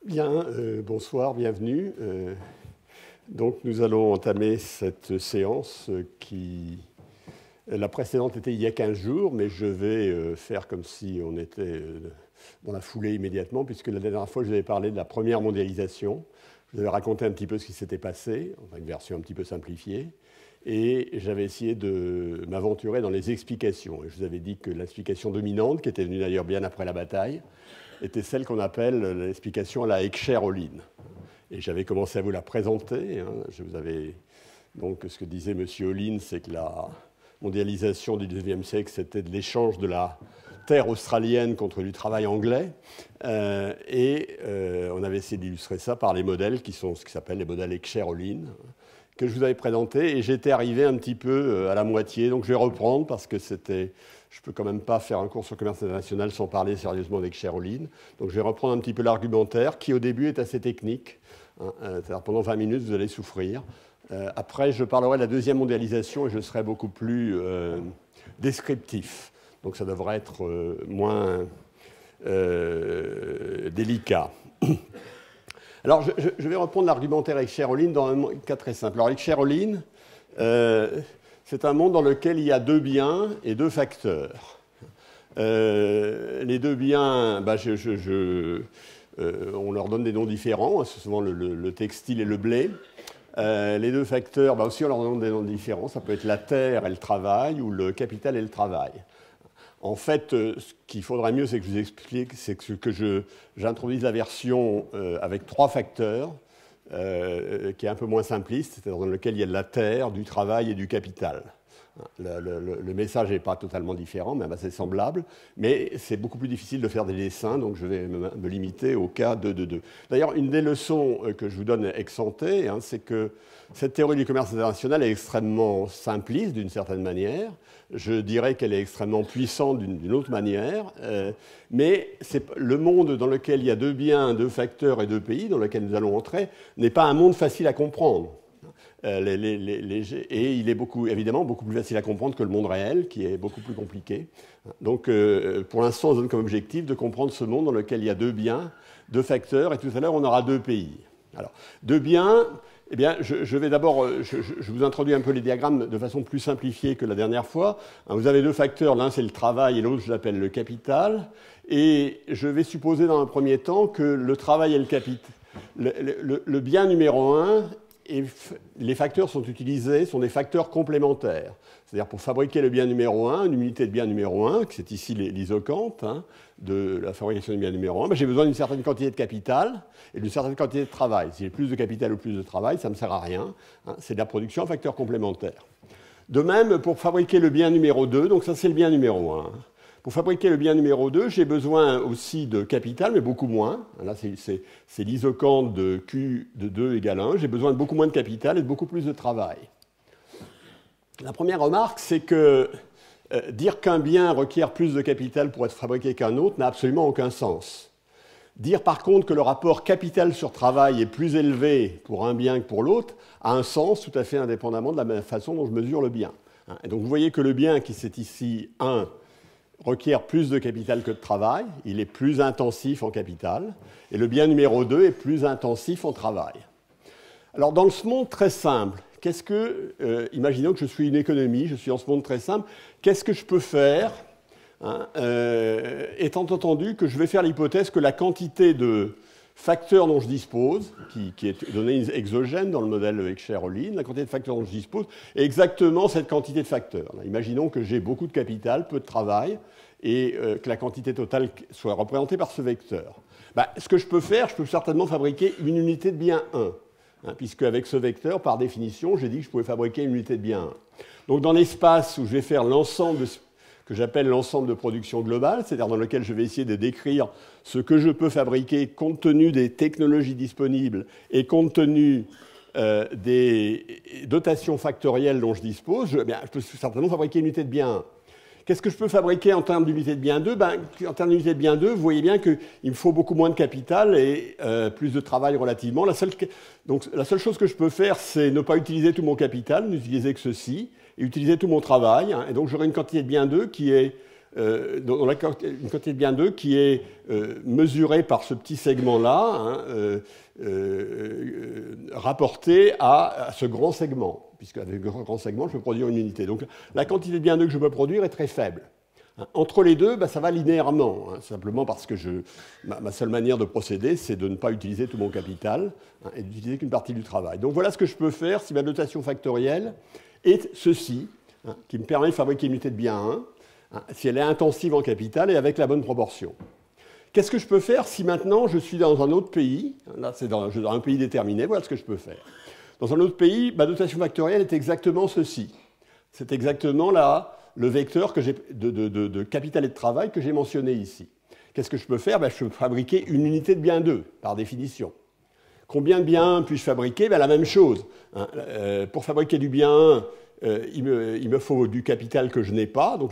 Bien, bonsoir, bienvenue. Donc nous allons entamer cette séance qui... La précédente était il y a 15 jours, mais je vais faire comme si on était dans la foulée immédiatement, puisque la dernière fois je vous avais parlé de la première mondialisation. Je vous avais raconté un petit peu ce qui s'était passé, enfin une version un petit peu simplifiée, et j'avais essayé de m'aventurer dans les explications. Et je vous avais dit que l'explication dominante, qui était venue d'ailleurs bien après la bataille, était celle qu'on appelle l'explication à la Heckscher-Ohlin. Et j'avais commencé à vous la présenter. Je vous avais... Donc, ce que disait M. Ohlin, c'est que la mondialisation du XIXe siècle, c'était de l'échange de la terre australienne contre du travail anglais. On avait essayé d'illustrer ça par les modèles qui sont ce qui s'appelle les modèles Heckscher-Ohlin, que je vous avais présentés. Et j'étais arrivé un petit peu à la moitié. Donc, je vais reprendre parce que c'était... Je ne peux quand même pas faire un cours sur le commerce international sans parler sérieusement d'Heckscher-Ohlin. Donc je vais reprendre un petit peu l'argumentaire, qui au début est assez technique. C'est-à-dire pendant 20 minutes, vous allez souffrir. Après, je parlerai de la deuxième mondialisation et je serai beaucoup plus descriptif. Donc ça devrait être moins délicat. Alors je vais reprendre l'argumentaire Heckscher-Ohlin dans un cas très simple. Alors Heckscher-Ohlin... c'est un monde dans lequel il y a deux biens et deux facteurs. Les deux biens, on leur donne des noms différents, c'est souvent le textile et le blé. Les deux facteurs, aussi on leur donne des noms différents, ça peut être la terre et le travail ou le capital et le travail. En fait, ce qu'il faudrait mieux, c'est que je vous explique, c'est que j'introduise la version avec trois facteurs, qui est un peu moins simpliste, c'est-à-dire dans lequel il y a de la terre, du travail et du capital. Le message n'est pas totalement différent, même assez semblable, mais c'est beaucoup plus difficile de faire des dessins, donc je vais me limiter au cas de 2. D'ailleurs, une des leçons que je vous donne ex ante, c'est que cette théorie du commerce international est extrêmement simpliste d'une certaine manière. Je dirais qu'elle est extrêmement puissante d'une autre manière, mais le monde dans lequel il y a deux biens, deux facteurs et deux pays, dans lequel nous allons entrer, n'est pas un monde facile à comprendre. Et il est évidemment beaucoup plus facile à comprendre que le monde réel, qui est beaucoup plus compliqué. Donc, pour l'instant, on se donne comme objectif de comprendre ce monde dans lequel il y a deux biens, deux facteurs, et tout à l'heure, on aura deux pays. Alors, deux biens... Eh bien, je vais d'abord, je vous introduis un peu les diagrammes de façon plus simplifiée que la dernière fois. Vous avez deux facteurs, l'un c'est le travail et l'autre je l'appelle le capital. Et je vais supposer dans un premier temps que le travail et le capital, le bien numéro 1, et les facteurs sont utilisés, sont des facteurs complémentaires. C'est-à-dire pour fabriquer le bien numéro 1, une unité de bien numéro 1, c'est ici l'isocante de la fabrication du bien numéro 1, j'ai besoin d'une certaine quantité de capital et d'une certaine quantité de travail. Si j'ai plus de capital ou plus de travail, ça ne me sert à rien. C'est de la production à facteur complémentaire. De même, pour fabriquer le bien numéro 2, donc ça c'est le bien numéro 1. Pour fabriquer le bien numéro 2, j'ai besoin aussi de capital, mais beaucoup moins. Là, c'est l'isocante de Q de 2 égale 1. J'ai besoin de beaucoup moins de capital et de beaucoup plus de travail. La première remarque, c'est que dire qu'un bien requiert plus de capital pour être fabriqué qu'un autre n'a absolument aucun sens. Dire par contre que le rapport capital sur travail est plus élevé pour un bien que pour l'autre a un sens tout à fait indépendamment de la façon dont je mesure le bien. Et donc vous voyez que le bien qui c'est ici 1 requiert plus de capital que de travail, il est plus intensif en capital, et le bien numéro 2 est plus intensif en travail. Alors dans ce monde très simple, imaginons que je suis une économie, je suis dans ce monde très simple, qu'est-ce que je peux faire, étant entendu que je vais faire l'hypothèse que la quantité de facteurs dont je dispose, qui est donnée exogène dans le modèle Heckscher-Ohlin, la quantité de facteurs dont je dispose, est exactement cette quantité de facteurs. Imaginons que j'ai beaucoup de capital, peu de travail, et que la quantité totale soit représentée par ce vecteur. Ce que je peux faire, je peux certainement fabriquer une unité de bien 1, puisque avec ce vecteur, par définition, j'ai dit que je pouvais fabriquer une unité de bien 1. Donc dans l'espace où je vais faire l'ensemble de que j'appelle l'ensemble de production globale, c'est-à-dire dans lequel je vais essayer de décrire ce que je peux fabriquer compte tenu des technologies disponibles et compte tenu des dotations factorielles dont je dispose, je peux certainement fabriquer une unité de bien 1. Qu'est-ce que je peux fabriquer en termes d'unité de bien 2 ? En termes d'unité de bien 2, vous voyez bien qu'il me faut beaucoup moins de capital et plus de travail relativement. Donc la seule chose que je peux faire, c'est ne pas utiliser tout mon capital, n'utiliser que ceci, et utiliser tout mon travail. Et donc j'aurai une quantité de bien 2 qui est une quantité de bien 2 qui est mesurée par ce petit segment-là, hein, rapporté à ce grand segment, puisque avec le grand segment, je peux produire une unité. Donc la quantité de bien 2 que je peux produire est très faible. Entre les deux, ça va linéairement, hein, simplement parce que ma seule manière de procéder, c'est de ne pas utiliser tout mon capital, hein, et d'utiliser qu'une partie du travail. Donc voilà ce que je peux faire si ma notation factorielle est ceci, hein, qui me permet de fabriquer une unité de bien 1, hein, si elle est intensive en capital et avec la bonne proportion. Qu'est-ce que je peux faire si maintenant je suis dans un autre pays? Là, c'est dans un pays déterminé, voilà ce que je peux faire. Dans un autre pays, ma notation factorielle est exactement ceci. C'est exactement le vecteur de capital et de travail que j'ai mentionné ici. Qu'est-ce que je peux faire? Je peux fabriquer une unité de bien 2, par définition. Combien de bien 1 puis-je fabriquer? La même chose. Hein. Pour fabriquer du bien 1, il me faut du capital que je n'ai pas. Donc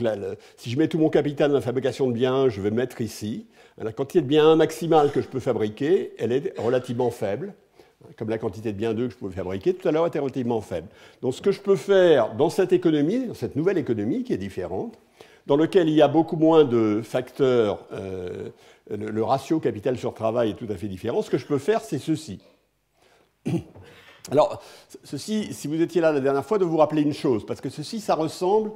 si je mets tout mon capital dans la fabrication de bien 1, je vais mettre ici. La quantité de bien 1 maximale que je peux fabriquer, elle est relativement faible. Comme la quantité de bien 2 que je pouvais fabriquer tout à l'heure était relativement faible. Donc ce que je peux faire dans cette économie, dans cette nouvelle économie qui est différente, dans laquelle il y a beaucoup moins de facteurs, le ratio capital sur travail est tout à fait différent, ce que je peux faire, c'est ceci. Alors, ceci, si vous étiez là la dernière fois, de vous rappeler une chose, parce que ceci, ça ressemble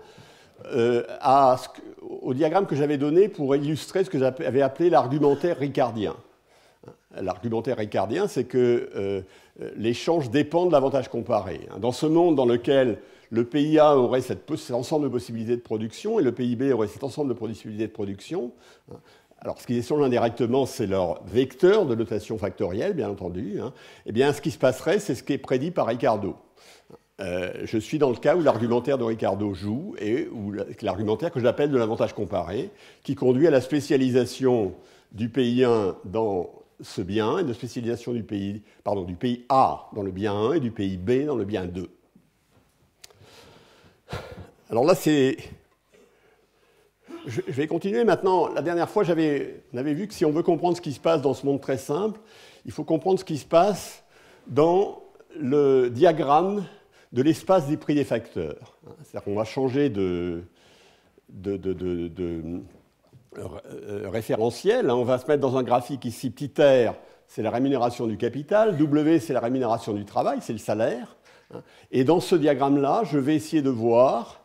au diagramme que j'avais donné pour illustrer ce que j'avais appelé l'argumentaire ricardien. L'argumentaire ricardien, c'est que l'échange dépend de l'avantage comparé. Dans ce monde dans lequel le pays A aurait cet ensemble de possibilités de production et le pays B aurait cet ensemble de possibilités de production, alors ce qui échange indirectement, c'est leur vecteur de notation factorielle, bien entendu, hein, eh bien ce qui se passerait, c'est ce qui est prédit par Ricardo. Je suis dans le cas où l'argumentaire de Ricardo joue, et où l'argumentaire que j'appelle de l'avantage comparé, qui conduit à la spécialisation du pays 1 dans ce bien et de spécialisation du pays A dans le bien 1 et du pays B dans le bien 2. Alors là, je vais continuer maintenant. La dernière fois, on avait vu que si on veut comprendre ce qui se passe dans ce monde très simple, il faut comprendre ce qui se passe dans le diagramme de l'espace des prix des facteurs. C'est-à-dire qu'on va changer de référentiel. On va se mettre dans un graphique ici, petit r, c'est la rémunération du capital, W, c'est la rémunération du travail, c'est le salaire. Et dans ce diagramme-là, je vais essayer de voir,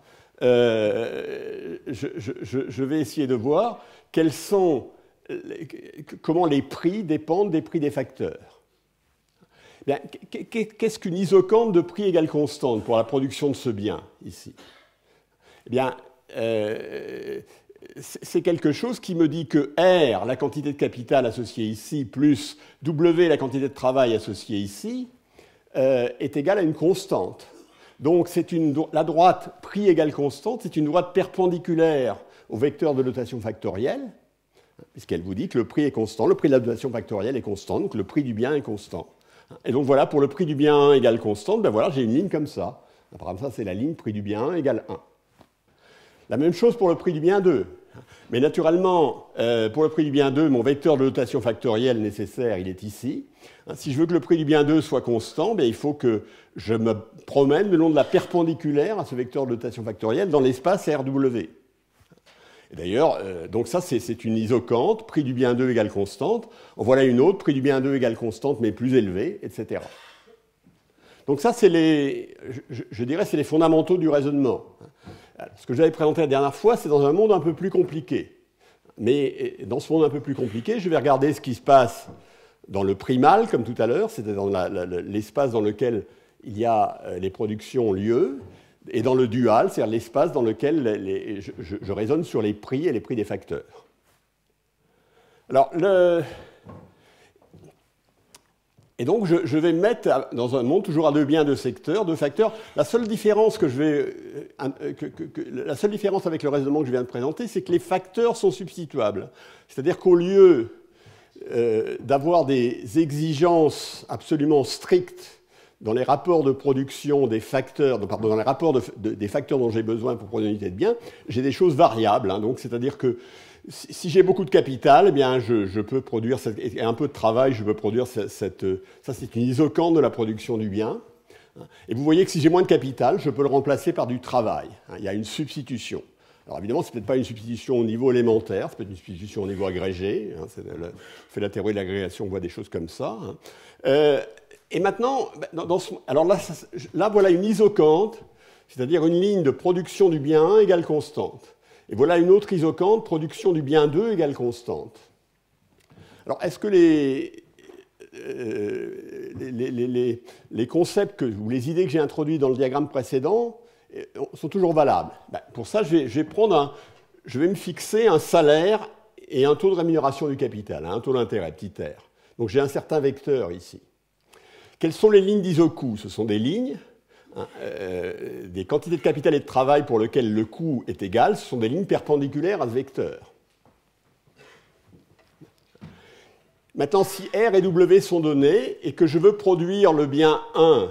comment les prix dépendent des prix des facteurs. Bien, qu'est-ce qu'une isocante de prix égale constante pour la production de ce bien, ici? Eh bien, c'est quelque chose qui me dit que R, la quantité de capital associée ici, plus W, la quantité de travail associée ici, est égale à une constante. Donc la droite prix égale constante, c'est une droite perpendiculaire au vecteur de notation factorielle, puisqu'elle vous dit que le prix est constant, le prix de la notation factorielle est constant, donc le prix du bien est constant. Et donc voilà, pour le prix du bien 1 égale constante, voilà, j'ai une ligne comme ça. Par exemple, ça c'est la ligne prix du bien 1 égale 1. La même chose pour le prix du bien 2. Mais naturellement, pour le prix du bien 2, mon vecteur de notation factorielle nécessaire, il est ici. Si je veux que le prix du bien 2 soit constant, il faut que je me promène le long de la perpendiculaire à ce vecteur de notation factorielle dans l'espace RW. Et d'ailleurs, donc ça, c'est une isocante, prix du bien 2 égale constante. En voilà une autre, prix du bien 2 égale constante, mais plus élevée, etc. Donc ça, c'est je dirais, c'est les fondamentaux du raisonnement. Alors, ce que j'avais présenté la dernière fois, c'est dans un monde un peu plus compliqué. Mais dans ce monde un peu plus compliqué, je vais regarder ce qui se passe dans le primal, comme tout à l'heure, c'est-à-dire dans l'espace dans lequel il y a les productions ont lieu, et dans le dual, c'est-à-dire l'espace dans lequel je raisonne sur les prix et les prix des facteurs. Alors, et donc, je vais me mettre dans un monde toujours à deux biens, deux secteurs, deux facteurs. La seule différence la seule différence avec le raisonnement que je viens de présenter, c'est que les facteurs sont substituables. C'est-à-dire qu'au lieu d'avoir des exigences absolument strictes dans les rapports de production des facteurs, dans les rapports des facteurs dont j'ai besoin pour produire une unité de bien, j'ai des choses variables. Donc, c'est-à-dire que si j'ai beaucoup de capital, eh bien, je peux produire, et un peu de travail, je peux produire ça, c'est une isocante de la production du bien. Et vous voyez que si j'ai moins de capital, je peux le remplacer par du travail. Il y a une substitution. Alors évidemment, ce n'est peut-être pas une substitution au niveau élémentaire, c'est peut-être une substitution au niveau agrégé. Hein, fait la théorie de l'agrégation, on voit des choses comme ça. Hein. Et maintenant, alors là, voilà une isocante, c'est-à-dire une ligne de production du bien 1 égale constante. Et voilà une autre isocante, production du bien 2 égale constante. Alors, est-ce que les concepts ou les idées que j'ai introduits dans le diagramme précédent sont toujours valables? Pour ça, je vais me fixer un salaire et un taux de rémunération du capital, un taux d'intérêt, petit r. Donc j'ai un certain vecteur ici. Quelles sont les lignes d'iso-coût? Ce sont des lignes, des quantités de capital et de travail pour lesquelles le coût est égal. Ce sont des lignes perpendiculaires à ce vecteur. Maintenant, si R et W sont donnés et que je veux produire le bien 1,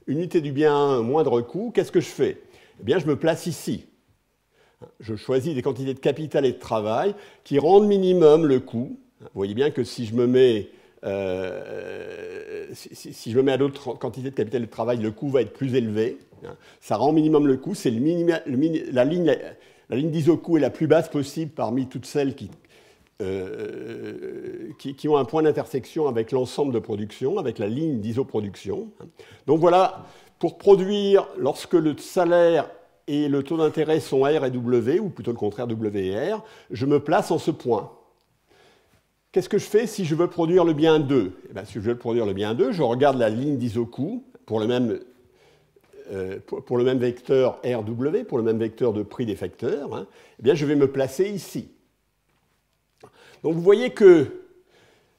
unité du bien 1 moindre coût, qu'est-ce que je fais? Eh bien, je me place ici. Je choisis des quantités de capital et de travail qui rendent minimum le coût. Vous voyez bien que si je me mets à d'autres quantités de capital et de travail, le coût va être plus élevé. Ça rend minimum le coût. C'est la ligne d'iso-coût est la plus basse possible parmi toutes celles qui ont un point d'intersection avec l'ensemble de production, avec la ligne d'isoproduction. Donc voilà, pour produire, lorsque le salaire et le taux d'intérêt sont R et W, ou plutôt le contraire W et R, je me place en ce point. Qu'est-ce que je fais si je veux produire le bien 2? Eh bien, si je veux produire le bien 2, je regarde la ligne d'iso-coût pour le même vecteur RW, pour le même vecteur de prix des facteurs. Hein, eh bien, je vais me placer ici. Donc vous voyez que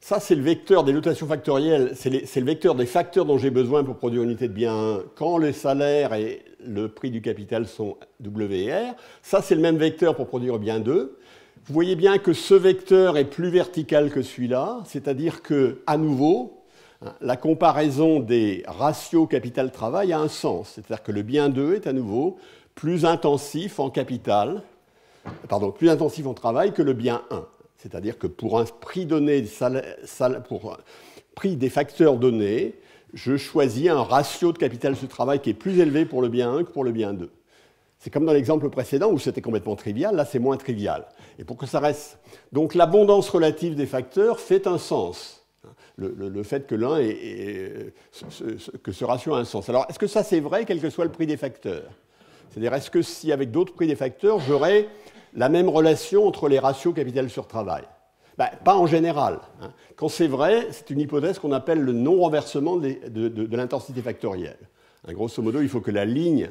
ça, c'est le vecteur des notations factorielles, c'est le vecteur des facteurs dont j'ai besoin pour produire une unité de bien 1 quand le salaire et le prix du capital sont W et R. Ça, c'est le même vecteur pour produire le bien 2. Vous voyez bien que ce vecteur est plus vertical que celui-là, c'est-à-dire que, à nouveau, la comparaison des ratios capital-travail a un sens. C'est-à-dire que le bien 2 est à nouveau plus intensif en plus intensif en travail que le bien 1. C'est-à-dire que pour un prix donné, pour un prix des facteurs donnés, je choisis un ratio de capital sur travail qui est plus élevé pour le bien 1 que pour le bien 2. C'est comme dans l'exemple précédent où c'était complètement trivial, là c'est moins trivial. Et pour que ça reste... Donc l'abondance relative des facteurs fait un sens. Le fait que que ce ratio a un sens. Alors est-ce que ça c'est vrai quel que soit le prix des facteurs? C'est-à-dire est-ce que si avec d'autres prix des facteurs, j'aurais la même relation entre les ratios capital sur travail? Pas en général. Hein. Quand c'est vrai, c'est une hypothèse qu'on appelle le non-renversement de l'intensité factorielle. Hein, grosso modo, il faut que la ligne,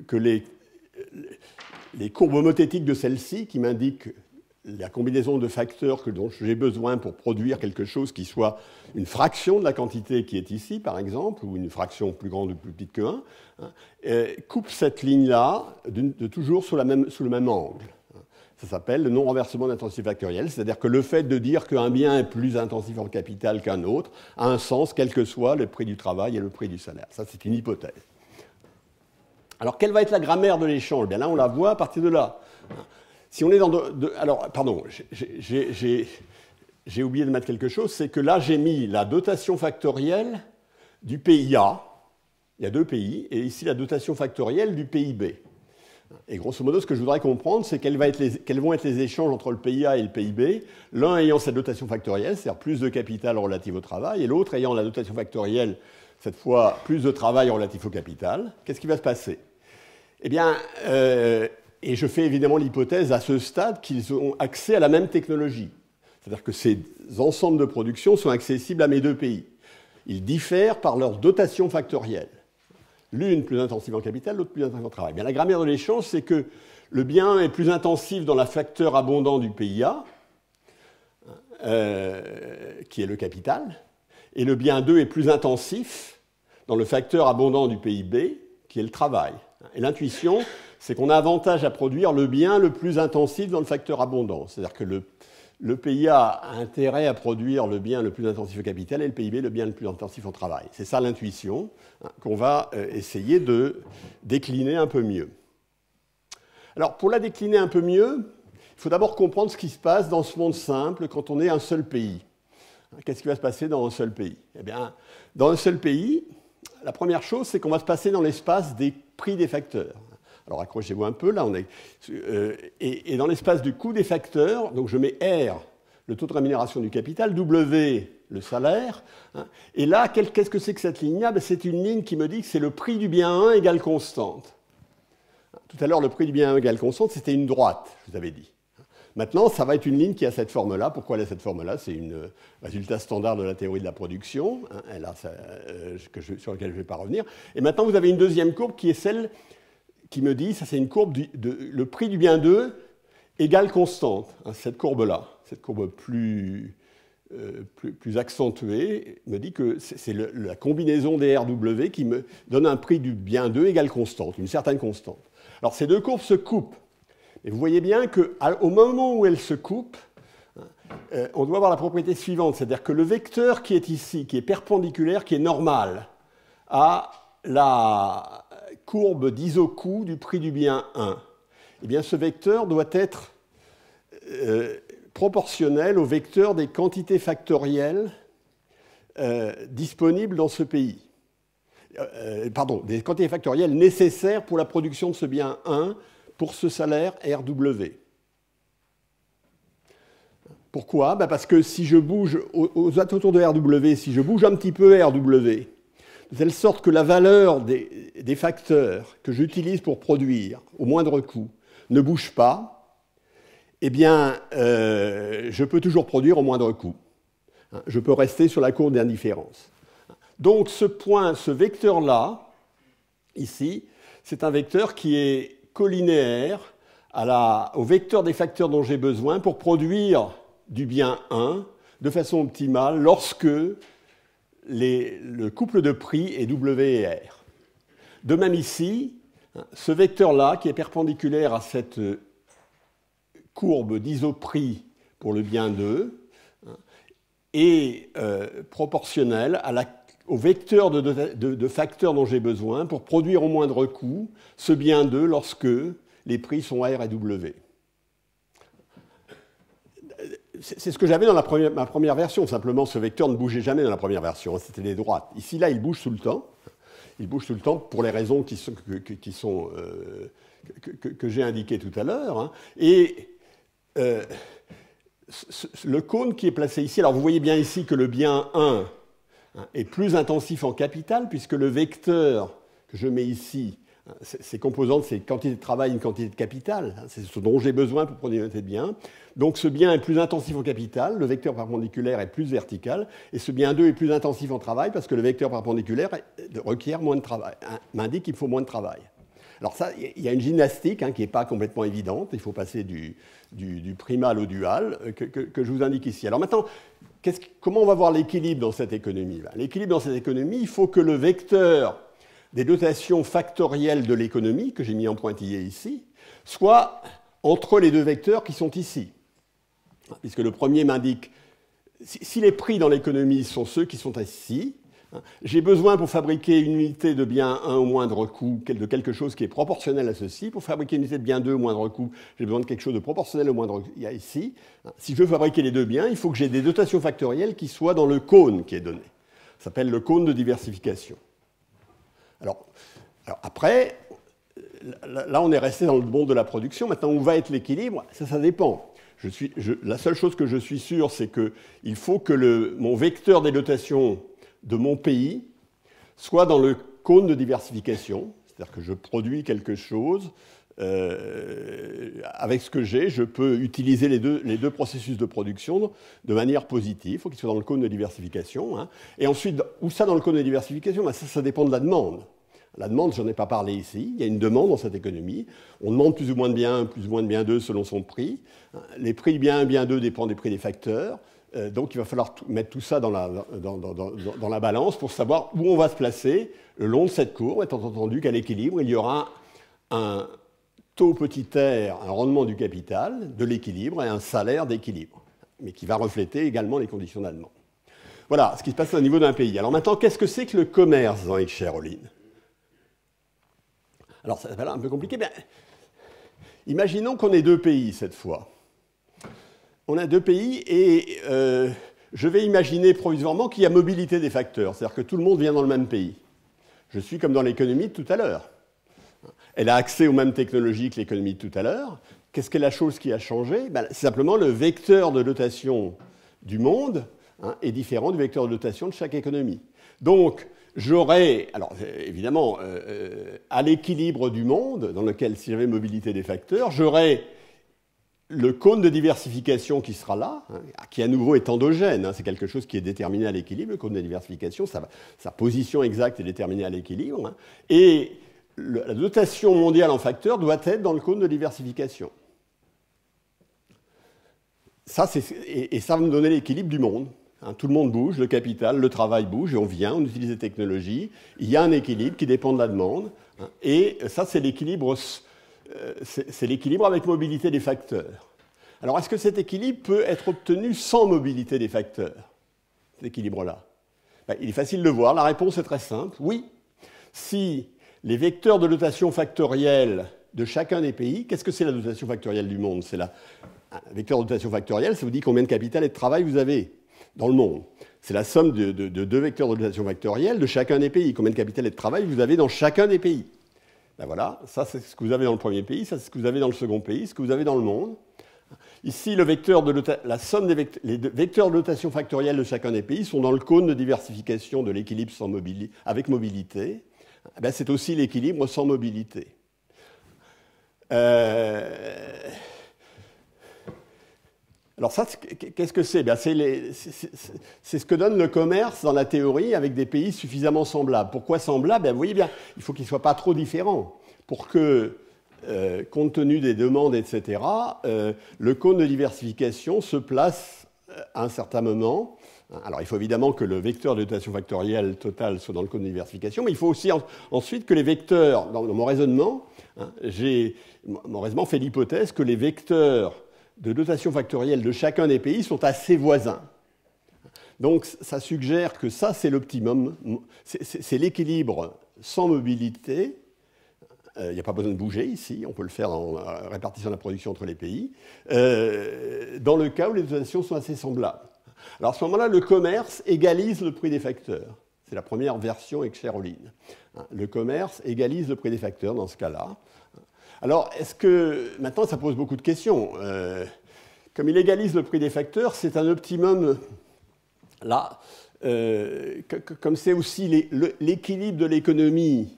que les courbes homothétiques de celle-ci, qui m'indiquent la combinaison de facteurs dont j'ai besoin pour produire quelque chose qui soit une fraction de la quantité qui est ici, par exemple, ou une fraction plus grande ou plus petite que 1, hein, coupe cette ligne-là toujours sous le même angle. Ça s'appelle le non-renversement d'intensité factorielle, c'est-à-dire que le fait de dire qu'un bien est plus intensif en capital qu'un autre a un sens, quel que soit le prix du travail et le prix du salaire. Ça, c'est une hypothèse. Alors, quelle va être la grammaire de l'échange? Bien là, on la voit à partir de là. Si on est dans alors, pardon, j'ai oublié de mettre quelque chose, c'est que là, j'ai mis la dotation factorielle du pays A. Il y a deux pays, et ici, la dotation factorielle du pays B. Et grosso modo, ce que je voudrais comprendre, c'est quels vont être les échanges entre le pays A et le pays B, l'un ayant cette dotation factorielle, c'est-à-dire plus de capital relatif au travail, et l'autre ayant la dotation factorielle, cette fois plus de travail relatif au capital. Qu'est-ce qui va se passer? Eh bien, et je fais évidemment l'hypothèse à ce stade qu'ils ont accès à la même technologie. C'est-à-dire que ces ensembles de production sont accessibles à mes deux pays. Ils diffèrent par leur dotation factorielle. L'une plus intensive en capital, l'autre plus intensive en travail. Bien, la grammaire de l'échange, c'est que le bien est plus intensif dans le facteur abondant du pays A, qui est le capital, et le bien 2 est plus intensif dans le facteur abondant du pays B, qui est le travail. Et l'intuition, c'est qu'on a avantage à produire le bien le plus intensif dans le facteur abondant. C'est-à-dire que le pays A a intérêt à produire le bien le plus intensif au capital et le pays B le bien le plus intensif au travail. C'est ça l'intuition qu'on va essayer de décliner un peu mieux. Alors, pour la décliner un peu mieux, il faut d'abord comprendre ce qui se passe dans ce monde simple quand on est un seul pays. Qu'est-ce qui va se passer dans un seul pays? Eh bien, dans un seul pays, la première chose, c'est qu'on va se passer dans l'espace des prix des facteurs. Alors accrochez-vous un peu, là on est... et dans l'espace du coût des facteurs, donc je mets R, le taux de rémunération du capital, W, le salaire. Hein, et là, qu'est-ce que c'est que cette ligne-là? Ben, c'est une ligne qui me dit que c'est le prix du bien 1 égale constante. Tout à l'heure, le prix du bien 1 égale constante, c'était une droite, je vous avais dit. Maintenant, ça va être une ligne qui a cette forme-là. Pourquoi elle a cette forme-là? C'est un résultat standard de la théorie de la production, hein, elle a ça, sur laquelle je ne vais pas revenir. Et maintenant, vous avez une deuxième courbe qui est celle qui me dit, ça c'est une courbe, le prix du bien 2 égale constante. Hein, cette courbe-là, cette courbe plus accentuée, me dit que c'est la combinaison des RW qui me donne un prix du bien 2 égale constante, une certaine constante. Alors ces deux courbes se coupent. Et vous voyez bien qu'au moment où elles se coupent, on doit avoir la propriété suivante, c'est-à-dire que le vecteur qui est ici, qui est perpendiculaire, qui est normal, à la courbe d'isocoût du prix du bien 1, eh bien ce vecteur doit être proportionnel au vecteur des quantités factorielles disponibles dans ce pays. Pardon, des quantités factorielles nécessaires pour la production de ce bien 1 pour ce salaire RW. Pourquoi? Parce que si je bouge aux autour de RW, si je bouge un petit peu RW, de telle sorte que la valeur des facteurs que j'utilise pour produire au moindre coût ne bouge pas, eh bien, je peux toujours produire au moindre coût. Je peux rester sur la courbe d'indifférence. Donc, ce vecteur-là, ici, c'est un vecteur qui est collinéaire au vecteur des facteurs dont j'ai besoin pour produire du bien 1 de façon optimale lorsque le couple de prix est W et R. De même ici, ce vecteur-là, qui est perpendiculaire à cette courbe d'isoprix pour le bien 2, est proportionnel au vecteur de facteurs dont j'ai besoin pour produire au moindre coût ce bien 2 lorsque les prix sont R et W. C'est ce que j'avais dans ma première version. Simplement, ce vecteur ne bougeait jamais dans la première version. C'était des droites. Ici, là, il bouge tout le temps. Il bouge tout le temps pour les raisons que j'ai indiquées tout à l'heure. Hein. Et le cône qui est placé ici, alors vous voyez bien ici que le bien 1 est plus intensif en capital, puisque le vecteur que je mets ici, ces composantes, c'est quantité de travail, une quantité de capital. C'est ce dont j'ai besoin pour produire une unité de bien. Donc ce bien est plus intensif en capital, le vecteur perpendiculaire est plus vertical, et ce bien 2 est plus intensif en travail, parce que le vecteur perpendiculaire requiert moins de travail, m'indique qu'il faut moins de travail. Alors ça, il y a une gymnastique qui n'est pas complètement évidente, il faut passer du primal au dual, que je vous indique ici. Alors maintenant, comment on va voir l'équilibre dans cette économie? L'équilibre dans cette économie, il faut que le vecteur des dotations factorielles de l'économie, que j'ai mis en pointillé ici, soit entre les deux vecteurs qui sont ici. Puisque le premier m'indique, si les prix dans l'économie sont ceux qui sont ici, j'ai besoin pour fabriquer une unité de bien 1 au moindre coût de quelque chose qui est proportionnel à ceci. Pour fabriquer une unité de bien 2 au moindre coût, j'ai besoin de quelque chose de proportionnel au moindre coût. Il y a ici. Si je veux fabriquer les deux biens, il faut que j'ai des dotations factorielles qui soient dans le cône qui est donné. Ça s'appelle le cône de diversification. Alors après, là on est resté dans le monde de la production. Maintenant, où va être l'équilibre? Ça dépend. La seule chose que je suis sûr, c'est qu'il faut que mon vecteur des dotations de mon pays soit dans le cône de diversification, c'est-à-dire que je produis quelque chose, avec ce que j'ai, je peux utiliser les deux processus de production de manière positive, il faut qu'ils soient dans le cône de diversification. Hein. Et ensuite, où ça dans le cône de diversification? Ça dépend de la demande. La demande, je n'en ai pas parlé ici, il y a une demande dans cette économie, on demande plus ou moins de bien 1, plus ou moins de bien 2 selon son prix. Les prix de bien 1, bien 2 dépendent des prix des facteurs. Donc il va falloir mettre tout ça dans la balance pour savoir où on va se placer le long de cette courbe, étant entendu qu'à l'équilibre, il y aura un taux petit r, un rendement du capital, de l'équilibre, et un salaire d'équilibre, mais qui va refléter également les conditions de la demande. Voilà ce qui se passe au niveau d'un pays. Alors maintenant, qu'est-ce que c'est que le commerce dans X-Shareholding? Alors ça va être un peu compliqué, mais imaginons qu'on ait deux pays cette fois. On a deux pays et je vais imaginer provisoirement qu'il y a mobilité des facteurs, c'est-à-dire que tout le monde vient dans le même pays. Je suis comme dans l'économie de tout à l'heure. Elle a accès aux mêmes technologies que l'économie de tout à l'heure. Qu'est-ce que la chose qui a changé? Ben, c'est simplement le vecteur de dotation du monde est différent du vecteur de dotation de chaque économie. Donc, j'aurais, alors évidemment, à l'équilibre du monde, dans lequel, si j'avais mobilité des facteurs, j'aurais le cône de diversification qui sera là, qui à nouveau est endogène, c'est quelque chose qui est déterminé à l'équilibre, le cône de diversification, sa position exacte est déterminée à l'équilibre, et la dotation mondiale en facteurs doit être dans le cône de diversification. Ça, et ça va me donner l'équilibre du monde. Tout le monde bouge, le capital, le travail bouge, et on vient, on utilise des technologies. Il y a un équilibre qui dépend de la demande. Et ça, c'est l'équilibre avec mobilité des facteurs. Alors, est-ce que cet équilibre peut être obtenu sans mobilité des facteurs, cet équilibre-là? Ben, il est facile de voir. La réponse est très simple. Oui. Si les vecteurs de dotation factorielle de chacun des pays, qu'est-ce que c'est la dotation factorielle du monde? C'est un vecteur de dotation factorielle, ça vous dit combien de capital et de travail vous avez dans le monde. C'est la somme de deux vecteurs de dotation factorielle de chacun des pays. Combien de capital et de travail vous avez dans chacun des pays. Ben voilà, ça c'est ce que vous avez dans le premier pays, ça c'est ce que vous avez dans le second pays, ce que vous avez dans le monde. Ici, la somme les vecteurs de dotation factorielle de chacun des pays sont dans le cône de diversification de l'équilibre avec mobilité. Ben, c'est aussi l'équilibre sans mobilité. Alors ça, qu'est-ce que c'est? Ben c'est ce que donne le commerce dans la théorie avec des pays suffisamment semblables. Pourquoi semblables? Ben vous voyez bien, il faut qu'ils ne soient pas trop différents pour que, compte tenu des demandes, etc., le cône de diversification se place à un certain moment. Alors il faut évidemment que le vecteur de dotation factorielle totale soit dans le cône de diversification, mais il faut aussi ensuite que les vecteurs, dans mon raisonnement, mon raisonnement fait l'hypothèse que les vecteurs de dotation factorielle de chacun des pays sont assez voisins. Donc ça suggère que ça, c'est l'optimum, c'est l'équilibre sans mobilité. Il n'y a pas besoin de bouger ici, on peut le faire en répartissant la production entre les pays, dans le cas où les dotations sont assez semblables. Alors à ce moment-là, le commerce égalise le prix des facteurs. C'est la première version avec Sherolin. Le commerce égalise le prix des facteurs dans ce cas-là. Alors, maintenant, ça pose beaucoup de questions. Comme il égalise le prix des facteurs, c'est un optimum là. Comme c'est aussi l'équilibre de l'économie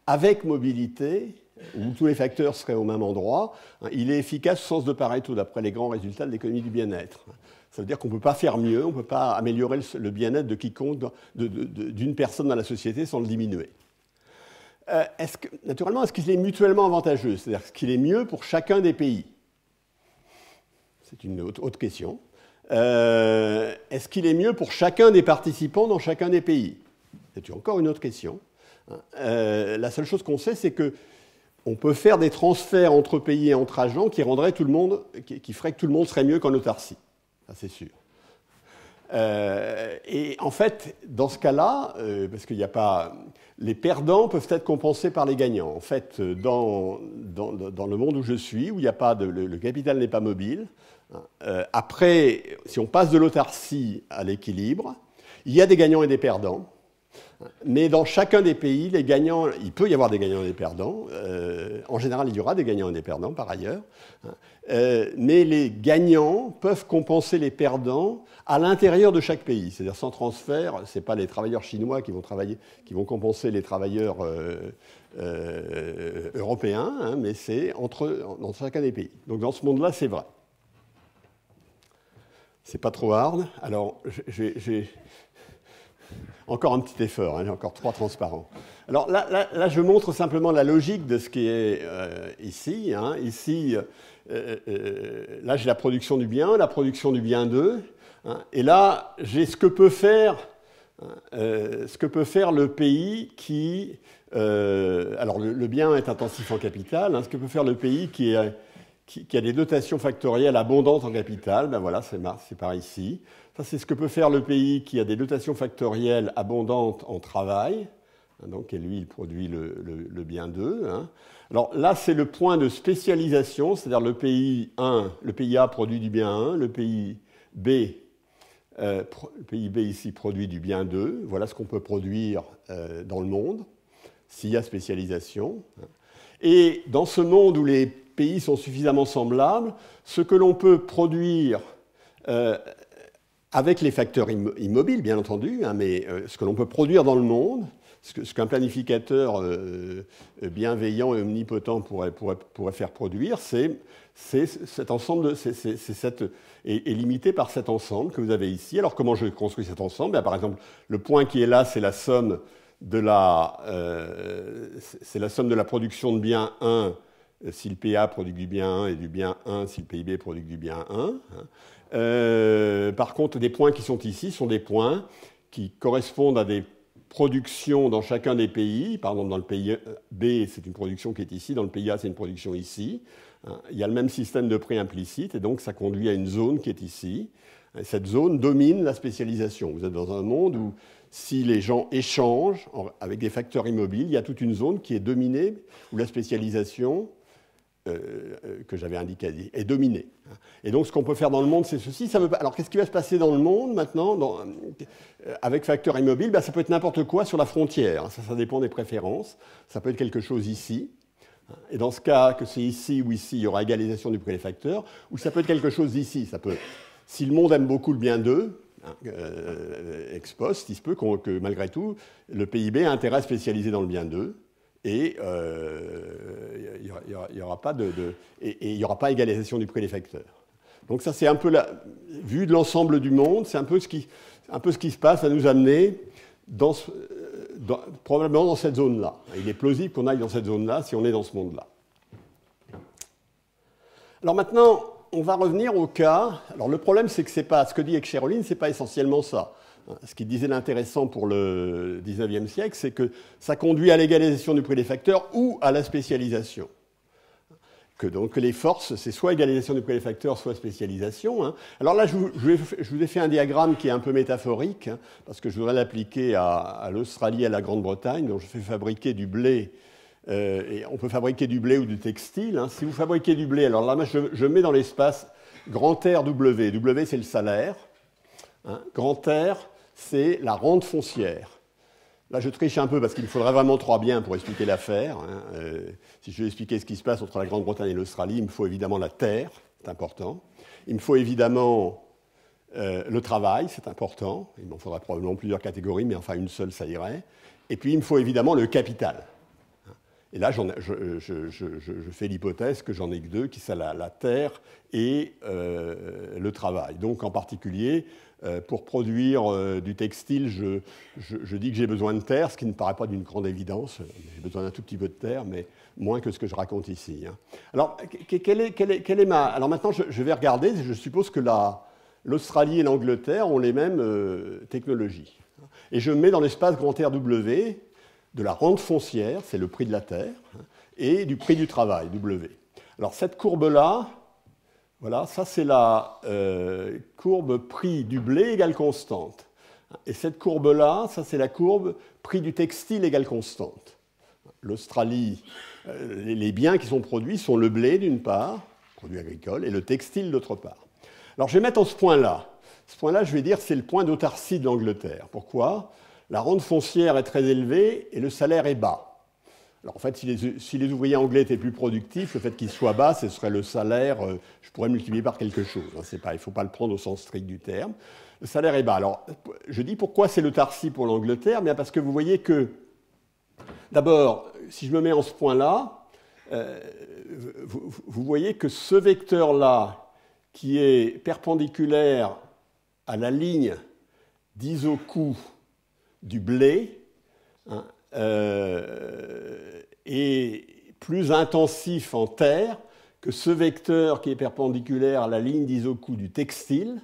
avec mobilité, où tous les facteurs seraient au même endroit, il est efficace au sens de Pareto, d'après les grands résultats de l'économie du bien-être. Ça veut dire qu'on ne peut pas faire mieux, on ne peut pas améliorer le bien-être de quiconque, d'une personne dans la société sans le diminuer. Naturellement, est-ce qu'il est mutuellement avantageux? C'est-à-dire, est-ce qu'il est mieux pour chacun des pays? C'est une autre question. Est-ce qu'il est mieux pour chacun des participants dans chacun des pays? C'est encore une autre question. La seule chose qu'on sait, c'est qu'on peut faire des transferts entre pays et entre agents qui feraient que tout le monde serait mieux qu'en autarcie. Ça, c'est sûr. Et en fait, dans ce cas-là, parce qu'il n'y a pas... Les perdants peuvent être compensés par les gagnants. En fait, dans le monde où je suis, où il n'y a pas le capital n'est pas mobile, après, si on passe de l'autarcie à l'équilibre, il y a des gagnants et des perdants. Mais dans chacun des pays, les gagnants, il peut y avoir des gagnants et des perdants. En général, il y aura des gagnants et des perdants, par ailleurs. Mais les gagnants peuvent compenser les perdants à l'intérieur de chaque pays. C'est-à-dire sans transfert, ce n'est pas les travailleurs chinois qui vont compenser les travailleurs européens, mais c'est dans chacun des pays. Donc dans ce monde-là, c'est vrai. C'est pas trop hard. Alors, j'ai encore un petit effort, j'ai encore 3 transparents. Alors là, je montre simplement la logique de ce qui est ici. Ici, là, j'ai la production du bien 1, la production du bien 2. Et là, j'ai ce que peut faire le pays qui... alors, le bien est intensif en capital. Ce que peut faire le pays qui a des dotations factorielles abondantes en capital. Ben voilà, c'est par ici. Ça, c'est ce que peut faire le pays qui a des dotations factorielles abondantes en travail. Donc, et lui, il produit le bien 2. Alors là, c'est le point de spécialisation, c'est-à-dire le pays A produit du bien 1, le pays B ici produit du bien 2. Voilà ce qu'on peut produire dans le monde, s'il y a spécialisation. Et dans ce monde où les pays sont suffisamment semblables, ce que l'on peut produire avec les facteurs immobiles, bien entendu, hein, mais ce que l'on peut produire dans le monde, ce qu'un planificateur bienveillant et omnipotent pourrait faire produire, c'est cet ensemble, est limité par cet ensemble que vous avez ici. Alors comment je construis cet ensemble? Par exemple, le point qui est là, c'est la somme de la production de bien 1 si le PA produit du bien 1 et du bien 1 si le PIB produit du bien 1. Par contre, des points qui sont ici sont des points qui correspondent à des productions dans chacun des pays. Par exemple, dans le pays B, c'est une production qui est ici. Dans le pays A, c'est une production ici. Il y a le même système de prix implicite et donc ça conduit à une zone qui est ici. Cette zone domine la spécialisation. Vous êtes dans un monde où si les gens échangent avec des facteurs immobiles, il y a toute une zone qui est dominée, où la spécialisation que j'avais indiquée est dominée. Et donc ce qu'on peut faire dans le monde, c'est ceci. Alors qu'est-ce qui va se passer dans le monde maintenant avec facteurs immobiles? Ça peut être n'importe quoi sur la frontière. Ça dépend des préférences. Ça peut être quelque chose ici. Et dans ce cas, que c'est ici ou ici, il y aura égalisation du prix des facteurs. Ou ça peut être quelque chose ici. Si le monde aime beaucoup le bien 2, ex post, il se peut que malgré tout, le PIB a intérêt à spécialiser dans le bien 2 et il n'y aura pas égalisation du prix des facteurs. Donc ça, c'est un peu vue de l'ensemble du monde, c'est un peu ce qui se passe à nous amener probablement dans cette zone-là. Il est plausible qu'on aille dans cette zone-là si on est dans ce monde-là. Alors maintenant, on va revenir au cas. Alors le problème, c'est que ce que dit Escherolin, ce n'est pas essentiellement ça. Ce qui disait l'intéressant pour le 19e siècle, c'est que ça conduit à l'égalisation du prix des facteurs ou à la spécialisation. Donc les forces, c'est soit égalisation du prix des facteurs, soit spécialisation. Alors là, je vous ai fait un diagramme qui est un peu métaphorique, parce que je voudrais l'appliquer à l'Australie et à la Grande-Bretagne, dont je fais fabriquer du blé. Et on peut fabriquer du blé ou du textile. Si vous fabriquez du blé, alors là, je mets dans l'espace grand R W. W, c'est le salaire. Grand R, c'est la rente foncière. Là, je triche un peu parce qu'il me faudrait vraiment 3 biens pour expliquer l'affaire. Si je veux expliquer ce qui se passe entre la Grande-Bretagne et l'Australie, il me faut évidemment la terre, c'est important. Il me faut évidemment le travail, c'est important. Il m'en faudra probablement plusieurs catégories, mais enfin une seule, ça irait. Et puis, il me faut évidemment le capital. Et là, je fais l'hypothèse que j'en ai que 2, qui sont la terre et le travail. Donc, en particulier, pour produire du textile, je dis que j'ai besoin de terre, ce qui ne paraît pas d'une grande évidence. J'ai besoin d'un tout petit peu de terre, mais moins que ce que je raconte ici. Alors, Alors maintenant, je vais regarder. Je suppose que l'Australie et l'Angleterre ont les mêmes technologies. Et je mets dans l'espace grand R W de la rente foncière, c'est le prix de la terre, et du prix du travail, W. Alors cette courbe-là, voilà, ça c'est la courbe prix du blé égale constante. Et cette courbe-là, ça c'est la courbe prix du textile égale constante. L'Australie, les biens qui sont produits sont le blé d'une part, produit agricole, et le textile d'autre part. Alors je vais mettre en ce point-là. Ce point-là, je vais dire, c'est le point d'autarcie de l'Angleterre. Pourquoi ? La rente foncière est très élevée et le salaire est bas. Alors en fait, si les ouvriers anglais étaient plus productifs, le fait qu'ils soient bas, ce serait le salaire, je pourrais le multiplier par quelque chose. Il ne faut pas le prendre au sens strict du terme. Le salaire est bas. Alors, je dis pourquoi c'est l'autarcie pour l'Angleterre? Bien parce que vous voyez que, d'abord, si je me mets en ce point-là, vous voyez que ce vecteur-là, qui est perpendiculaire à la ligne d'isocoût du blé, est plus intensif en terre que ce vecteur qui est perpendiculaire à la ligne d'isocoût du textile,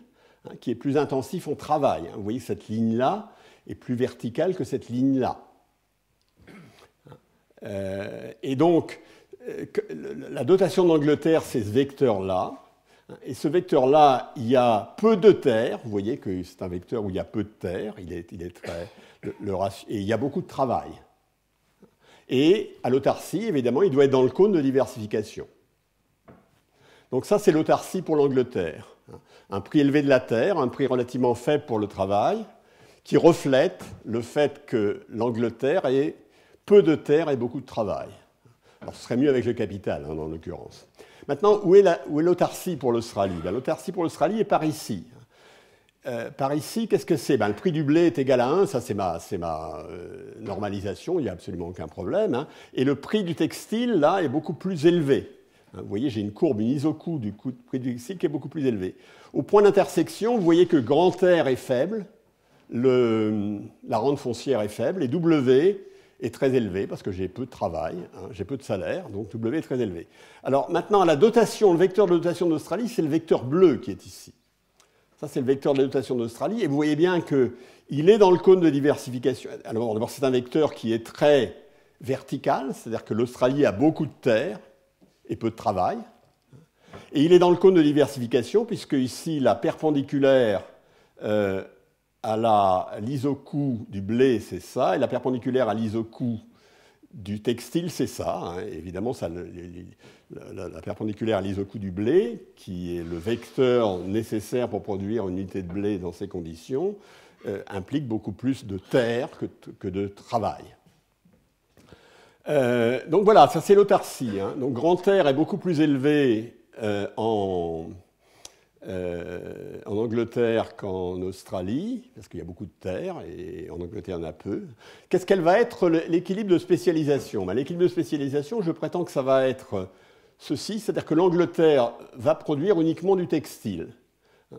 qui est plus intensif en travail. Vous voyez que cette ligne-là est plus verticale que cette ligne-là. Et donc, la dotation d'Angleterre, c'est ce vecteur-là. Et ce vecteur-là, il y a peu de terre. Vous voyez que c'est un vecteur où il y a peu de terre. Il est très, et il y a beaucoup de travail. Et à l'autarcie, évidemment, il doit être dans le cône de diversification. Donc ça, c'est l'autarcie pour l'Angleterre. Un prix élevé de la terre, un prix relativement faible pour le travail, qui reflète le fait que l'Angleterre ait peu de terre et beaucoup de travail. Alors, ce serait mieux avec le capital, hein, dans l'occurrence. Maintenant, où est l'autarcie pour l'Australie? L'autarcie pour l'Australie est par ici. Par ici, qu'est-ce que c'est? Le prix du blé est égal à 1, ça c'est ma normalisation, il n'y a absolument aucun problème. Hein. Et le prix du textile, là, est beaucoup plus élevé. Vous voyez, j'ai une courbe, une isocoût du prix du textile qui est beaucoup plus élevé. Au point d'intersection, vous voyez que grand R est faible, la rente foncière est faible, et W est très élevé, parce que j'ai peu de travail, hein, j'ai peu de salaire, donc W est très élevé. Alors maintenant, la dotation, le vecteur de dotation d'Australie, c'est le vecteur bleu qui est ici. Ça, c'est le vecteur de la dotation d'Australie, et vous voyez bien qu'il est dans le cône de diversification. Alors d'abord, c'est un vecteur qui est très vertical, c'est-à-dire que l'Australie a beaucoup de terre et peu de travail. Et il est dans le cône de diversification, puisque ici, la perpendiculaire à l'isocoût du blé, c'est ça, et la perpendiculaire à l'isocoût du textile, c'est ça. Hein. Évidemment, ça, la perpendiculaire à l'isocoût du blé, qui est le vecteur nécessaire pour produire une unité de blé dans ces conditions, implique beaucoup plus de terre que de travail. Donc voilà, ça c'est l'autarcie. Hein. Donc grand R est beaucoup plus élevé en Angleterre qu'en Australie, parce qu'il y a beaucoup de terre, et en Angleterre, il y en a peu. Qu'est-ce qu'elle va être l'équilibre de spécialisation? L'équilibre de spécialisation, je prétends que ça va être ceci, c'est-à-dire que l'Angleterre va produire uniquement du textile.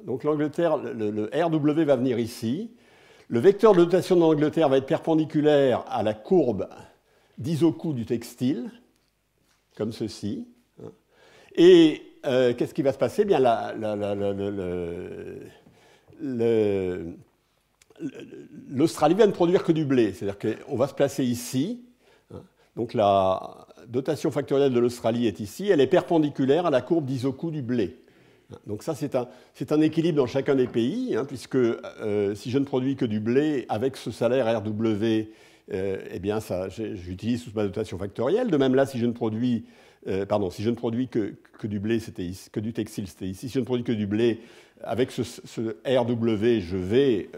Donc l'Angleterre, le RW va venir ici. Le vecteur de dotation de l'Angleterre va être perpendiculaire à la courbe d'isocoût du textile, comme ceci. Et qu'est-ce qui va se passer? Bien, l'Australie va ne produire que du blé, c'est-à-dire qu'on va se placer ici. Donc la dotation factorielle de l'Australie est ici, elle est perpendiculaire à la courbe d'isocoût du blé. Donc ça, c'est un équilibre dans chacun des pays, hein, puisque si je ne produis que du blé avec ce salaire RW, eh bien, j'utilise toute ma dotation factorielle. De même là, si je ne produis que du blé, que du textile, c'était ici. Si je ne produis que du blé, avec ce RW, je vais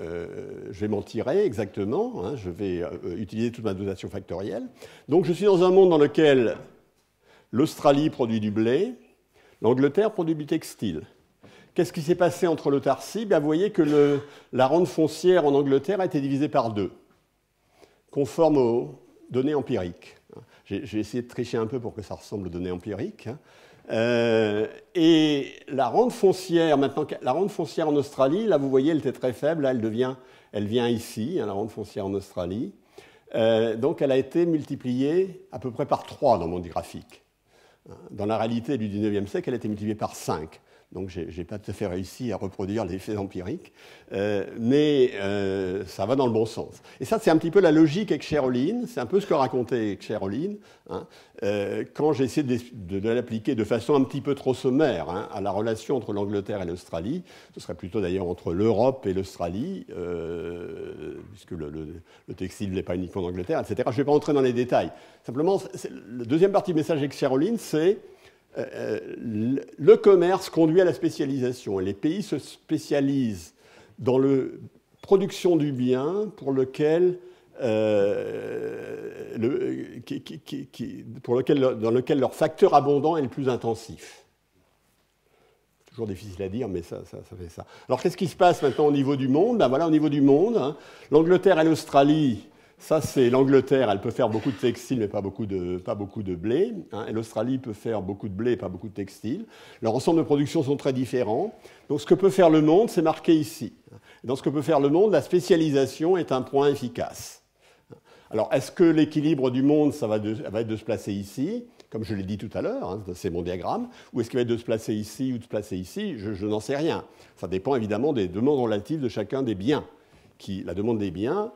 m'en tirer exactement. Hein, je vais utiliser toute ma dotation factorielle. Donc, je suis dans un monde dans lequel l'Australie produit du blé, l'Angleterre produit du textile. Qu'est-ce qui s'est passé entre l'autarcie? Vous voyez que la rente foncière en Angleterre a été divisée par 2, conforme aux données empiriques. J'ai essayé de tricher un peu pour que ça ressemble aux données empiriques. Et la rente foncière, maintenant, la rente foncière en Australie, là vous voyez, elle était très faible, là elle vient ici, hein, la rente foncière en Australie. Donc elle a été multipliée à peu près par 3 dans mon graphique. Dans la réalité du 19e siècle, elle a été multipliée par 5. Donc je n'ai pas tout à fait réussi à reproduire l'effet empirique, mais ça va dans le bon sens. Et ça, c'est un petit peu la logique avec Sherolin, c'est un peu ce que racontait Sherolin, hein, quand j'ai essayé de l'appliquer de façon un petit peu trop sommaire, hein, à la relation entre l'Angleterre et l'Australie. Ce serait plutôt d'ailleurs entre l'Europe et l'Australie, puisque le textile n'est pas uniquement en Angleterre, etc. Je ne vais pas entrer dans les détails. Simplement, le deuxième partie du message avec Sherolin, c'est le commerce conduit à la spécialisation et les pays se spécialisent dans la production du bien pour lequel, dans lequel leur facteur abondant est le plus intensif. Toujours difficile à dire, mais ça fait ça. Alors qu'est-ce qui se passe maintenant au niveau du monde? Voilà, au niveau du monde, hein, l'Angleterre et l'Australie. Ça, c'est l'Angleterre, elle peut faire beaucoup de textile, mais pas beaucoup de blé. Hein, et l'Australie peut faire beaucoup de blé et pas beaucoup de textile. Leurs ensembles de production sont très différents. Donc, ce que peut faire le monde, c'est marqué ici. Dans ce que peut faire le monde, la spécialisation est un point efficace. Alors, est-ce que l'équilibre du monde, ça va être de se placer ici, comme je l'ai dit tout à l'heure, hein, c'est mon diagramme, ou est-ce qu'il va être de se placer ici ou de se placer ici? Je n'en sais rien. Ça dépend évidemment des demandes relatives de chacun des biens. La demande des biens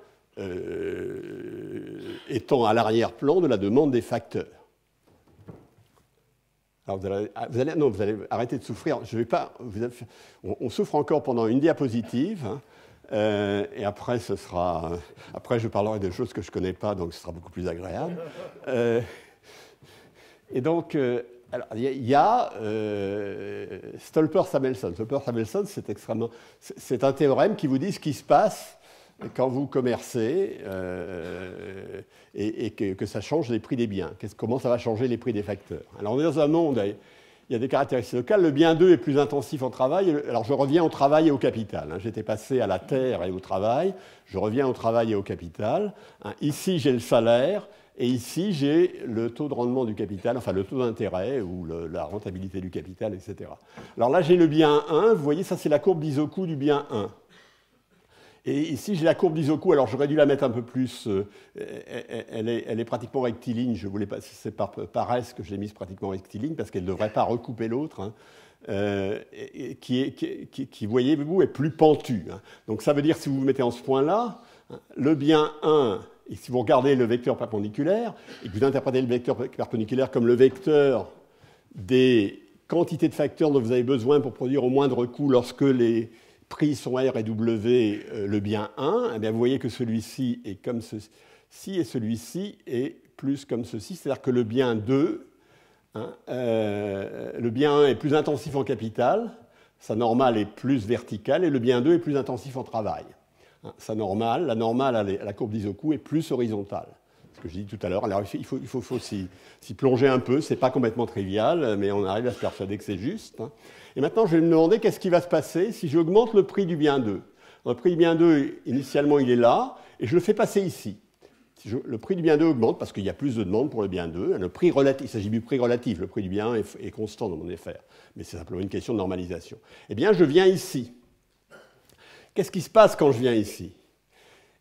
étant à l'arrière-plan de la demande des facteurs. Alors vous allez arrêter de souffrir. Je vais pas, on souffre encore pendant une diapositive, hein, et après après je parlerai de choses que je ne connais pas, donc ce sera beaucoup plus agréable. Et donc, il y a Stolper-Samuelson. Stolper-Samuelson, c'est un théorème qui vous dit ce qui se passe quand vous commercez et que ça change les prix des biens. Comment ça va changer les prix des facteurs? Alors, on est dans un monde, il y a des caractéristiques locales. Le bien 2 est plus intensif en travail. Alors, je reviens au travail et au capital. J'étais passé à la terre et au travail. Je reviens au travail et au capital. Ici, j'ai le salaire. Et ici, j'ai le taux de rendement du capital, enfin le taux d'intérêt ou la rentabilité du capital, etc. Alors là, j'ai le bien 1. Vous voyez, ça, c'est la courbe d'Isoku du bien 1. Et ici, j'ai la courbe d'Isoku. Alors, j'aurais dû la mettre un peu plus. Elle est pratiquement rectiligne. Je voulais pas. C'est par paresse que je l'ai mise pratiquement rectiligne parce qu'elle ne devrait pas recouper l'autre. Qui, voyez-vous, est plus pentue. Donc, ça veut dire, si vous vous mettez en ce point-là, le bien 1. Et si vous regardez le vecteur perpendiculaire, et que vous interprétez le vecteur perpendiculaire comme le vecteur des quantités de facteurs dont vous avez besoin pour produire au moindre coût lorsque les prix sont R et W, le bien 1, eh bien vous voyez que celui-ci est comme ceci et celui-ci est plus comme ceci. C'est-à-dire que le bien 2, le bien 1 est plus intensif en capital, sa normale est plus verticale, et le bien 2 est plus intensif en travail. Sa normale, la courbe d'Isoku est plus horizontale. Ce que je dis tout à l'heure. Alors il faut s'y plonger un peu, ce n'est pas complètement trivial, mais on arrive à se persuader que c'est juste. Et maintenant, je vais me demander qu'est-ce qui va se passer si j'augmente le prix du bien 2. Le prix du bien 2, initialement, il est là, et je le fais passer ici. Le prix du bien 2 augmente parce qu'il y a plus de demandes pour le bien 2. Le prix relatif, il s'agit du prix relatif. Le prix du bien 1 est constant dans mon FR, mais c'est simplement une question de normalisation. Eh bien, je viens ici. Qu'est-ce qui se passe quand je viens ici?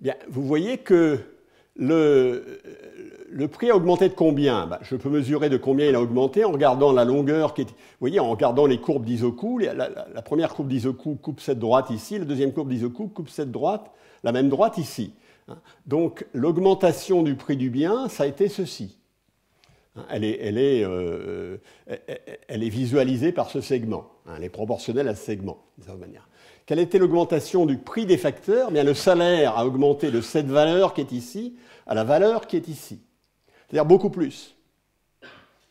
Bien, vous voyez que le prix a augmenté de combien? Je peux mesurer de combien il a augmenté en regardant la longueur qui est... Vous voyez, en regardant les courbes d'Isoku. La première courbe d'Isoku coupe cette droite ici, la deuxième courbe d'Isoku coupe cette droite, la même droite ici. Donc, l'augmentation du prix du bien, ça a été ceci. Elle est visualisée par ce segment. Elle est proportionnelle à ce segment, d'une certaine manière. Quelle était l'augmentation du prix des facteurs? Bien, le salaire a augmenté de cette valeur qui est ici à la valeur qui est ici. C'est-à-dire beaucoup plus.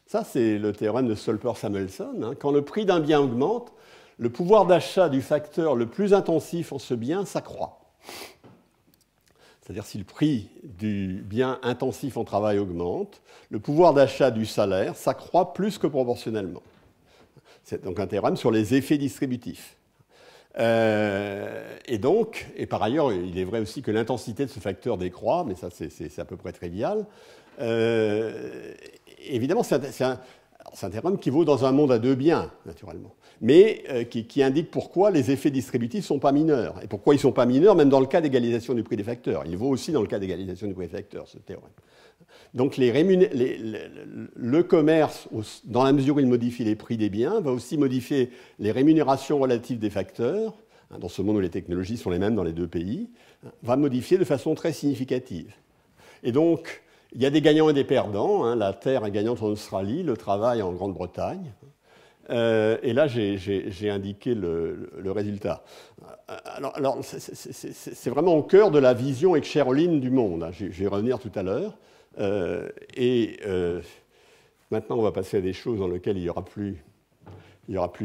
Ça, c'est le théorème de Stolper-Samuelson. Quand le prix d'un bien augmente, le pouvoir d'achat du facteur le plus intensif en ce bien s'accroît. C'est-à-dire si le prix du bien intensif en travail augmente, le pouvoir d'achat du salaire s'accroît plus que proportionnellement. C'est donc un théorème sur les effets distributifs. Et par ailleurs, il est vrai aussi que l'intensité de ce facteur décroît, mais ça c'est à peu près trivial. Évidemment, c'est un théorème qui vaut dans un monde à deux biens, naturellement, mais qui indique pourquoi les effets distributifs ne sont pas mineurs. Et pourquoi ils ne sont pas mineurs, même dans le cas d'égalisation du prix des facteurs. Il vaut aussi dans le cas d'égalisation du prix des facteurs, ce théorème. Donc le commerce, dans la mesure où il modifie les prix des biens, va aussi modifier les rémunérations relatives des facteurs, dans ce monde où les technologies sont les mêmes dans les deux pays, va modifier de façon très significative. Et donc, il y a des gagnants et des perdants. La terre est gagnante en Australie, le travail en Grande-Bretagne. Et là, j'ai indiqué le résultat. Alors c'est vraiment au cœur de la vision Escher-Ohlin du monde. Je vais y revenir tout à l'heure. Maintenant, on va passer à des choses dans lesquelles il n'y aura plus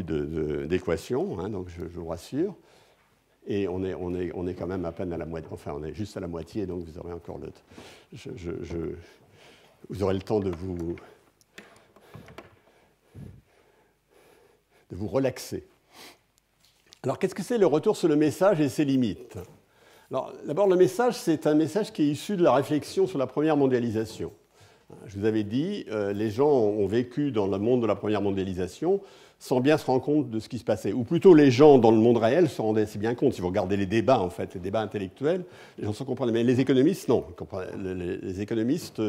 d'équations, donc je vous rassure. Et on est quand même à peine à la moitié, enfin on est juste à la moitié, donc vous aurez encore vous aurez le temps de vous relaxer. Alors qu'est-ce que c'est le retour sur le message et ses limites? Alors d'abord, le message, c'est un message qui est issu de la réflexion sur la première mondialisation. Je vous avais dit, les gens ont vécu dans le monde de la première mondialisation sans bien se rendre compte de ce qui se passait. Ou plutôt, les gens dans le monde réel se rendaient assez bien compte. Si vous regardez les débats, en fait, les débats intellectuels, les gens s'en comprennent. Mais les économistes, non. Les économistes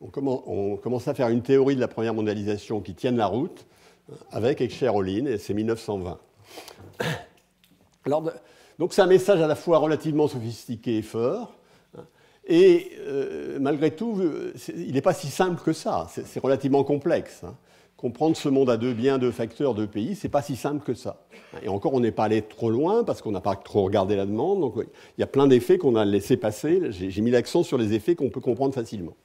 ont commencé à faire une théorie de la première mondialisation qui tienne la route avec Escher-Ohlin, et c'est 1920. Alors, donc c'est un message à la fois relativement sophistiqué et fort. Et malgré tout, il n'est pas si simple que ça. C'est relativement complexe. Comprendre ce monde à deux biens, deux facteurs, deux pays, ce n'est pas si simple que ça. Et encore, on n'est pas allé trop loin parce qu'on n'a pas trop regardé la demande. Donc, il y a plein d'effets qu'on a laissé passer. J'ai mis l'accent sur les effets qu'on peut comprendre facilement.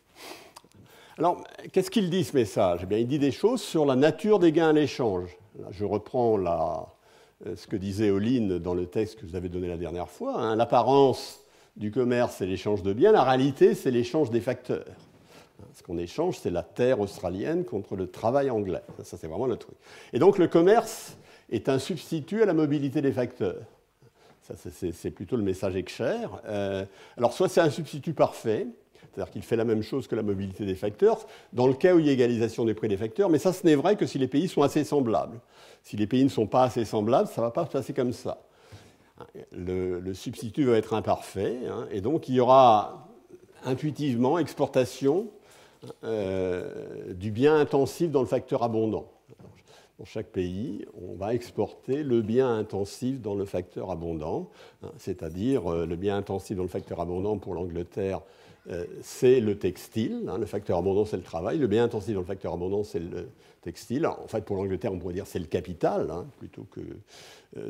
Alors, qu'est-ce qu'il dit, ce message? Eh bien, il dit des choses sur la nature des gains à l'échange. Je reprends ce que disait Ohlin dans le texte que je vous avais donné la dernière fois. L'apparence du commerce, c'est l'échange de biens. La réalité, c'est l'échange des facteurs. Ce qu'on échange, c'est la terre australienne contre le travail anglais. Ça, c'est vraiment le truc. Et donc, le commerce est un substitut à la mobilité des facteurs. Ça, c'est plutôt le message Escher. Alors, soit c'est un substitut parfait, c'est-à-dire qu'il fait la même chose que la mobilité des facteurs, dans le cas où il y a égalisation des prix des facteurs, mais ça, ce n'est vrai que si les pays sont assez semblables. Si les pays ne sont pas assez semblables, ça ne va pas se passer comme ça. Le substitut va être imparfait, hein, et donc il y aura intuitivement exportation du bien intensif dans le facteur abondant. Dans chaque pays, on va exporter le bien intensif dans le facteur abondant, hein, c'est-à-dire le bien intensif dans le facteur abondant pour l'Angleterre, c'est le textile, hein, le facteur abondant c'est le travail, le bien intensif dans le facteur abondant c'est le textile. En fait, pour l'Angleterre, on pourrait dire c'est le capital, hein, plutôt que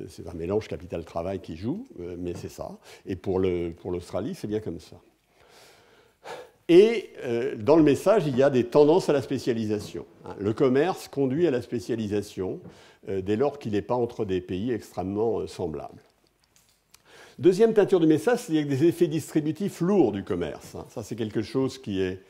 c'est un mélange capital-travail qui joue, mais c'est ça. Et pour l'Australie, c'est bien comme ça. Et dans le message, il y a des tendances à la spécialisation. Hein. Le commerce conduit à la spécialisation dès lors qu'il n'est pas entre des pays extrêmement semblables. Deuxième teinture du message, c'est qu'il y a des effets distributifs lourds du commerce. Hein. Ça, c'est quelque chose qui est...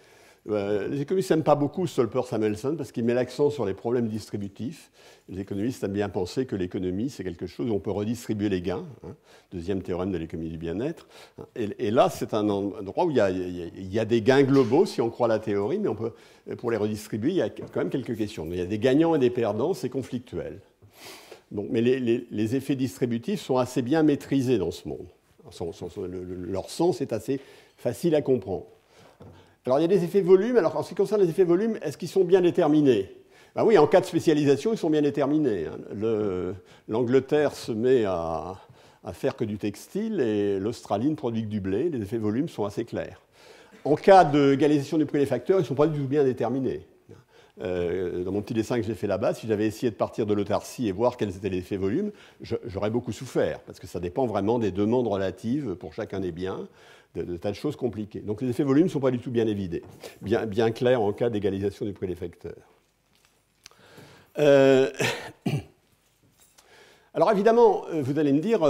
les économistes n'aiment pas beaucoup Stolper-Samuelson parce qu'il met l'accent sur les problèmes distributifs. Les économistes aiment bien penser que l'économie, c'est quelque chose où on peut redistribuer les gains. Hein. Deuxième théorème de l'économie du bien-être. Et là, c'est un endroit où il y a des gains globaux, si on croit la théorie, mais on peut, pour les redistribuer, il y a quand même quelques questions. Il y a des gagnants et des perdants, c'est conflictuel. Donc, mais les effets distributifs sont assez bien maîtrisés dans ce monde. Leur sens est assez facile à comprendre. Alors, il y a des effets volume. Alors, en ce qui concerne les effets volume, est-ce qu'ils sont bien déterminés? Ben oui, en cas de spécialisation, ils sont bien déterminés. L'Angleterre se met à faire que du textile et l'Australie ne produit que du blé. Les effets volume sont assez clairs. En cas d'égalisation du prix des facteurs, ils ne sont pas du tout bien déterminés. Dans mon petit dessin que j'ai fait là-bas, si j'avais essayé de partir de l'autarcie et voir quels étaient les effets volume, j'aurais beaucoup souffert, parce que ça dépend vraiment des demandes relatives pour chacun des biens, de tas de choses compliquées. Donc les effets volume ne sont pas du tout bien évidés, bien clairs en cas d'égalisation du prix des facteurs. Alors évidemment, vous allez me dire,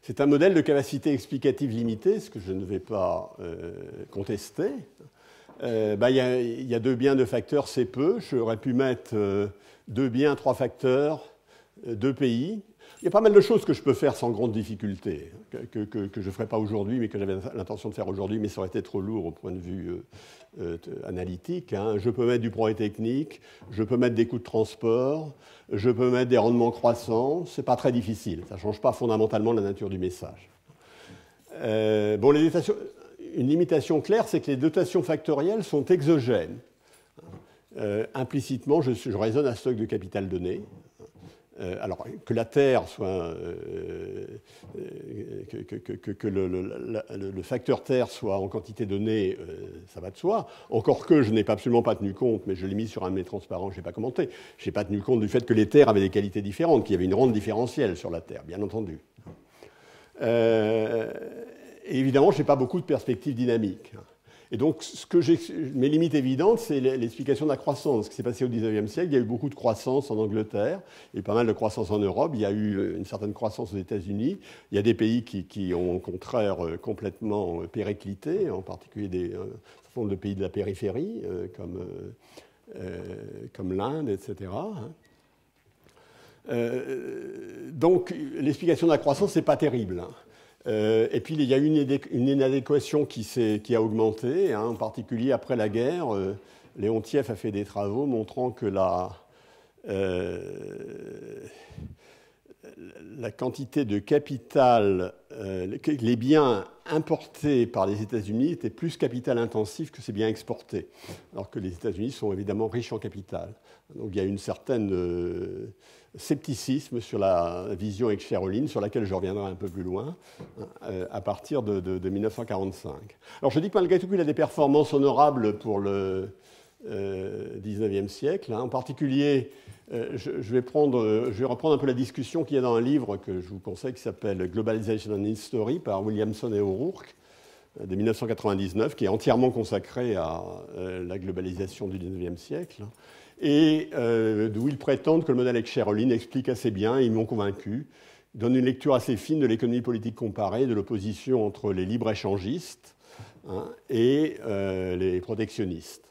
c'est un modèle de capacité explicative limitée, ce que je ne vais pas contester. Il y a deux biens, deux facteurs, c'est peu. J'aurais pu mettre deux biens, trois facteurs, deux pays. Il y a pas mal de choses que je peux faire sans grande difficulté, que je ne ferai pas aujourd'hui, mais que j'avais l'intention de faire aujourd'hui, mais ça aurait été trop lourd au point de vue analytique. Hein. Je peux mettre du progrès technique, je peux mettre des coûts de transport, je peux mettre des rendements croissants. Ce n'est pas très difficile, ça ne change pas fondamentalement la nature du message. Une limitation claire, c'est que les dotations factorielles sont exogènes. Implicitement, je raisonne à stock de capital donné. Alors, que la terre soit... que le facteur terre soit en quantité donnée, ça va de soi. Encore que je n'ai absolument pas tenu compte, mais je l'ai mis sur un de mes transparents, je n'ai pas commenté. Je n'ai pas tenu compte du fait que les terres avaient des qualités différentes, qu'il y avait une rente différentielle sur la terre, bien entendu. Et évidemment, je n'ai pas beaucoup de perspectives dynamiques. Et donc, mes limites évidentes, c'est l'explication de la croissance. Ce qui s'est passé au XIXe siècle, il y a eu beaucoup de croissance en Angleterre, et pas mal de croissance en Europe. Il y a eu une certaine croissance aux États-Unis. Il y a des pays qui ont au contraire complètement périclité, en particulier un certain nombre de pays de la périphérie, comme l'Inde, etc. Donc, l'explication de la croissance, ce n'est pas terrible. Et puis, il y a eu une inadéquation qui a augmenté, hein, en particulier après la guerre. Leontief a fait des travaux montrant que la quantité de capital, les biens importés par les États-Unis étaient plus capital intensifs que ces biens exportés, alors que les États-Unis sont évidemment riches en capital. Donc, il y a une certaine... scepticisme sur la vision Escher-Ohlin, sur laquelle je reviendrai un peu plus loin, à partir de 1945. Alors je dis que malgré tout qu'il a des performances honorables pour le XIXe siècle. Hein. En particulier, je vais reprendre un peu la discussion qu'il y a dans un livre que je vous conseille qui s'appelle Globalization and History par Williamson et O'Rourke de 1999, qui est entièrement consacré à la globalisation du XIXe siècle. Et d'où ils prétendent que le modèle Escher-Ohlin explique assez bien, et ils m'ont convaincu, donne une lecture assez fine de l'économie politique comparée, de l'opposition entre les libre-échangistes et les protectionnistes.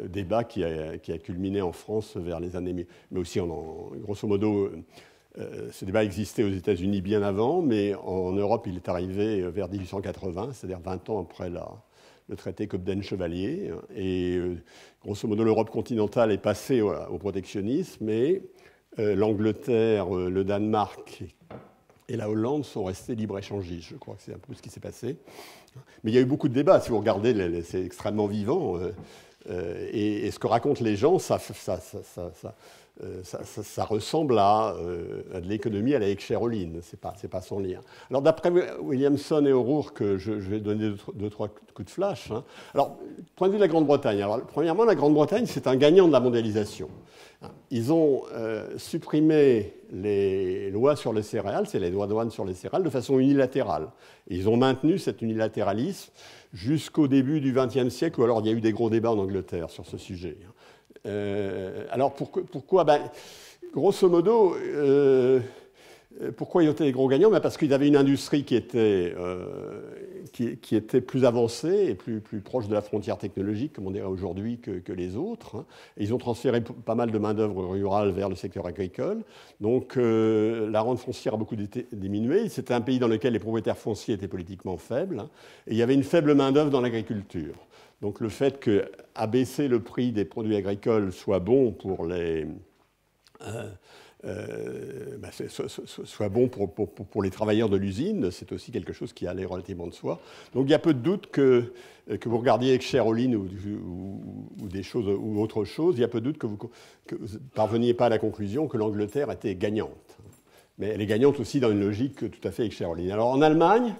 Débat qui a culminé en France vers les années... Mais aussi, grosso modo, ce débat existait aux États-Unis bien avant, mais en Europe, il est arrivé vers 1880, c'est-à-dire 20 ans après le traité Cobden-Chevalier. Et grosso modo, l'Europe continentale est passée au protectionnisme, mais l'Angleterre, le Danemark et la Hollande sont restés libre-échangistes. Je crois que c'est un peu ce qui s'est passé. Mais il y a eu beaucoup de débats. Si vous regardez, c'est extrêmement vivant. Et ce que racontent les gens, ça ressemble à de l'économie à la Heckscher-Ohlin. C'est pas sans lien. Alors, d'après Williamson et O'Rourke, je vais donner deux, trois coups de flash. Alors, point de vue de la Grande-Bretagne. Alors, premièrement, la Grande-Bretagne, c'est un gagnant de la mondialisation. Ils ont supprimé les lois sur les céréales, c'est les lois de douane sur les céréales, de façon unilatérale. Et ils ont maintenu cet unilatéralisme jusqu'au début du XXe siècle, où alors il y a eu des gros débats en Angleterre sur ce sujet. Alors pourquoi grosso modo, pourquoi ils ont été des gros gagnants? Parce qu'ils avaient une industrie qui était plus avancée et plus proche de la frontière technologique, comme on dirait aujourd'hui, que les autres. Et ils ont transféré pas mal de main-d'œuvre rurale vers le secteur agricole. Donc la rente foncière a beaucoup diminué. C'était un pays dans lequel les propriétaires fonciers étaient politiquement faibles. Et il y avait une faible main-d'œuvre dans l'agriculture. Donc le fait qu'abaisser le prix des produits agricoles soit bon pour les... soit bon pour les travailleurs de l'usine, c'est aussi quelque chose qui allait relativement de soi. Donc il y a peu de doute que vous regardiez Heckscher-Ohlin ou des choses ou autre chose, il y a peu de doute que vous ne parveniez pas à la conclusion que l'Angleterre était gagnante. Mais elle est gagnante aussi dans une logique tout à fait Heckscher-Ohlin. Alors en Allemagne,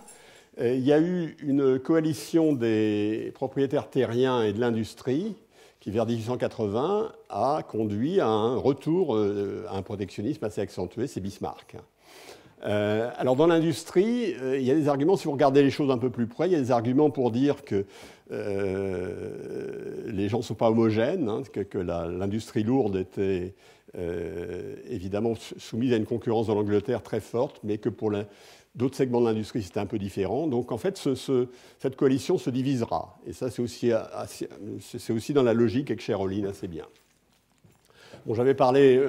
il y a eu une coalition des propriétaires terriens et de l'industrie qui, vers 1880, a conduit à un retour à un protectionnisme assez accentué, c'est Bismarck. Alors dans l'industrie, il y a des arguments, si vous regardez les choses un peu plus près, il y a des arguments pour dire que les gens ne sont pas homogènes, que l'industrie lourde était évidemment soumise à une concurrence dans l'Angleterre très forte, mais que pour d'autres segments de l'industrie, c'était un peu différent. Donc, en fait, cette coalition se divisera. Et ça, c'est aussi dans la logique Heckscher-Ohlin assez bien. Bon, j'avais parlé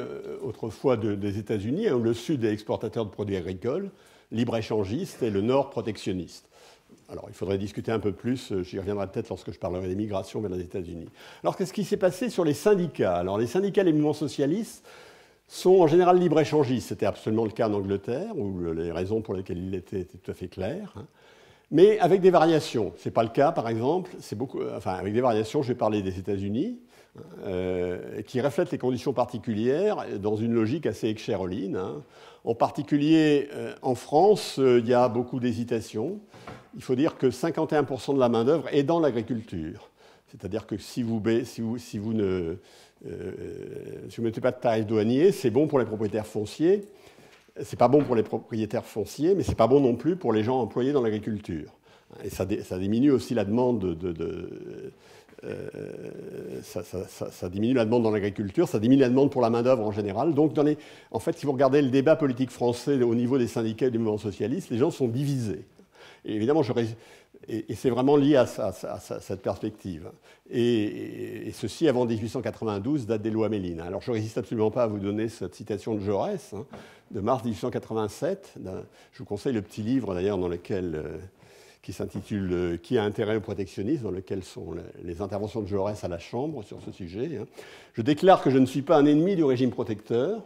autrefois des États-Unis, où le Sud est exportateur de produits agricoles, libre-échangiste, et le Nord protectionniste. Alors, il faudrait discuter un peu plus, j'y reviendrai peut-être lorsque je parlerai des migrations vers les États-Unis. Alors, qu'est-ce qui s'est passé sur les syndicats? Alors, les syndicats et les mouvements socialistes sont en général libre-échangistes. C'était absolument le cas en Angleterre, où les raisons pour lesquelles il était étaient tout à fait claires. Mais avec des variations. Ce n'est pas le cas, par exemple, avec des variations, je vais parler des États-Unis, qui reflètent les conditions particulières dans une logique assez Heckscher-Ohlin. En particulier, en France, il y a beaucoup d'hésitations. Il faut dire que 51% de la main-d'œuvre est dans l'agriculture. C'est-à-dire que si vous ne mettez pas de tarifs douaniers, c'est bon pour les propriétaires fonciers. C'est pas bon pour les propriétaires fonciers, mais c'est pas bon non plus pour les gens employés dans l'agriculture. Et ça diminue aussi la demande ça diminue la demande dans l'agriculture, ça diminue la demande pour la main-d'œuvre en général. Donc, en fait, si vous regardez le débat politique français au niveau des syndicats et du mouvement socialiste, les gens sont divisés. Et évidemment, et c'est vraiment lié à cette perspective. Et ceci, avant 1892, date des lois Méline. Alors, je ne résiste absolument pas à vous donner cette citation de Jaurès, de mars 1887. Je vous conseille le petit livre, d'ailleurs, qui s'intitule « Qui a intérêt au protectionnisme ?», dans lequel sont les interventions de Jaurès à la Chambre sur ce sujet. Je déclare que je ne suis pas un ennemi du régime protecteur,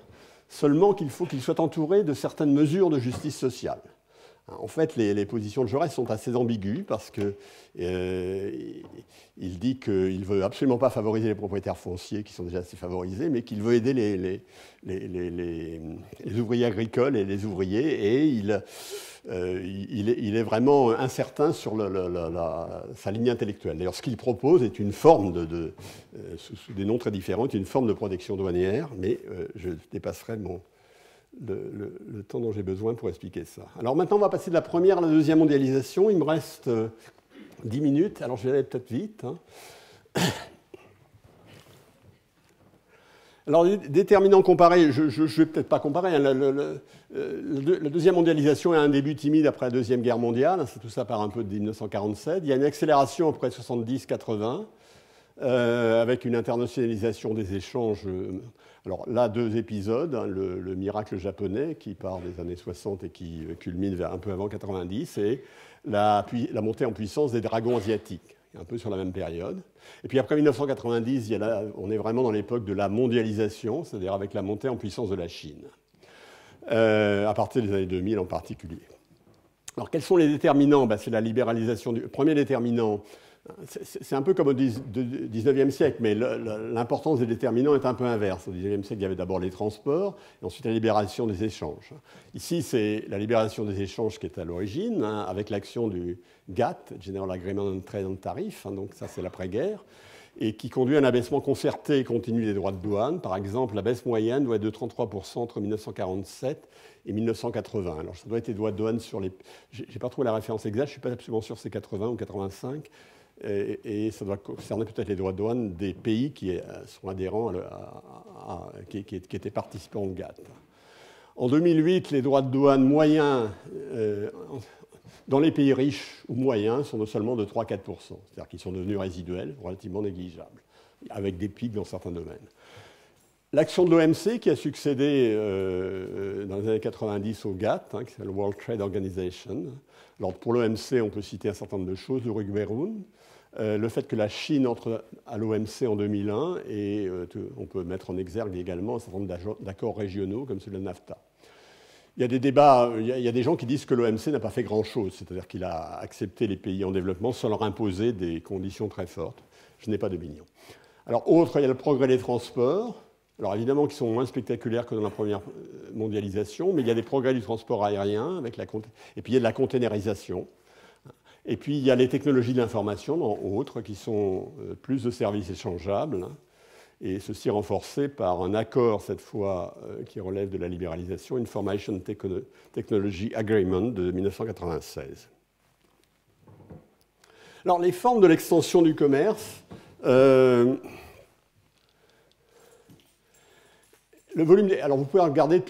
seulement qu'il faut qu'il soit entouré de certaines mesures de justice sociale. En fait, les positions de Jaurès sont assez ambiguës parce qu'il dit qu'il ne veut absolument pas favoriser les propriétaires fonciers qui sont déjà assez favorisés, mais qu'il veut aider les ouvriers agricoles et les ouvriers. Et il est vraiment incertain sur sa ligne intellectuelle. D'ailleurs, ce qu'il propose est une forme sous des noms très différents, une forme de protection douanière, mais je dépasserai le temps dont j'ai besoin pour expliquer ça. Alors maintenant, on va passer de la première à la deuxième mondialisation. Il me reste 10 minutes, alors je vais aller peut-être vite. Alors, les déterminants comparés, je ne vais peut-être pas comparer. Hein, la deuxième mondialisation est un début timide après la Deuxième Guerre mondiale. C'est tout ça part un peu de 1947. Il y a une accélération après 70-80, avec une internationalisation des échanges. Alors là, 2 épisodes. Hein, le miracle japonais, qui part des années 60 et qui culmine vers un peu avant 90, et la montée en puissance des dragons asiatiques, un peu sur la même période. Et puis après 1990, on est vraiment dans l'époque de la mondialisation, c'est-à-dire avec la montée en puissance de la Chine, à partir des années 2000 en particulier. Alors quels sont les déterminants? C'est la libéralisation du... Premier déterminant, c'est un peu comme au 19e siècle, mais l'importance des déterminants est un peu inverse. Au 19e siècle, il y avait d'abord les transports, et ensuite la libération des échanges. Ici, c'est la libération des échanges qui est à l'origine, hein, avec l'action du GATT, General Agreement on Trade and Tariff, hein, donc ça c'est l'après-guerre, et qui conduit à un abaissement concerté et continu des droits de douane. Par exemple, la baisse moyenne doit être de 33% entre 1947 et 1980. Alors ça doit être les droits de douane sur les... Je n'ai pas trouvé la référence exacte, je ne suis pas absolument sûr si c'est 80 ou 85. Et ça doit concerner peut-être les droits de douane des pays qui sont adhérents, qui étaient participants au GATT. En 2008, les droits de douane moyens dans les pays riches ou moyens sont seulement de 3-4%, c'est-à-dire qu'ils sont devenus résiduels, relativement négligeables, avec des pics dans certains domaines. L'action de l'OMC, qui a succédé dans les années 90 au GATT, hein, qui s'appelle le World Trade Organization. Alors pour l'OMC, on peut citer un certain nombre de choses, l'Uruguay-Rhône, le fait que la Chine entre à l'OMC en 2001, et on peut mettre en exergue également un certain nombre d'accords régionaux, comme celui de NAFTA. Il y a des débats, il y a des gens qui disent que l'OMC n'a pas fait grand-chose, c'est-à-dire qu'il a accepté les pays en développement sans leur imposer des conditions très fortes. Je n'ai pas d'opinion. Alors, autre, il y a le progrès des transports, alors évidemment qui sont moins spectaculaires que dans la première mondialisation, mais il y a des progrès du transport aérien, et puis il y a de la containerisation. Et puis il y a les technologies de l'information, autres, qui sont plus de services échangeables, et ceci renforcé par un accord, cette fois, qui relève de la libéralisation, Information Technology Agreement de 1996. Alors, les formes de l'extension du commerce. Le volume alors, vous pouvez regarder dans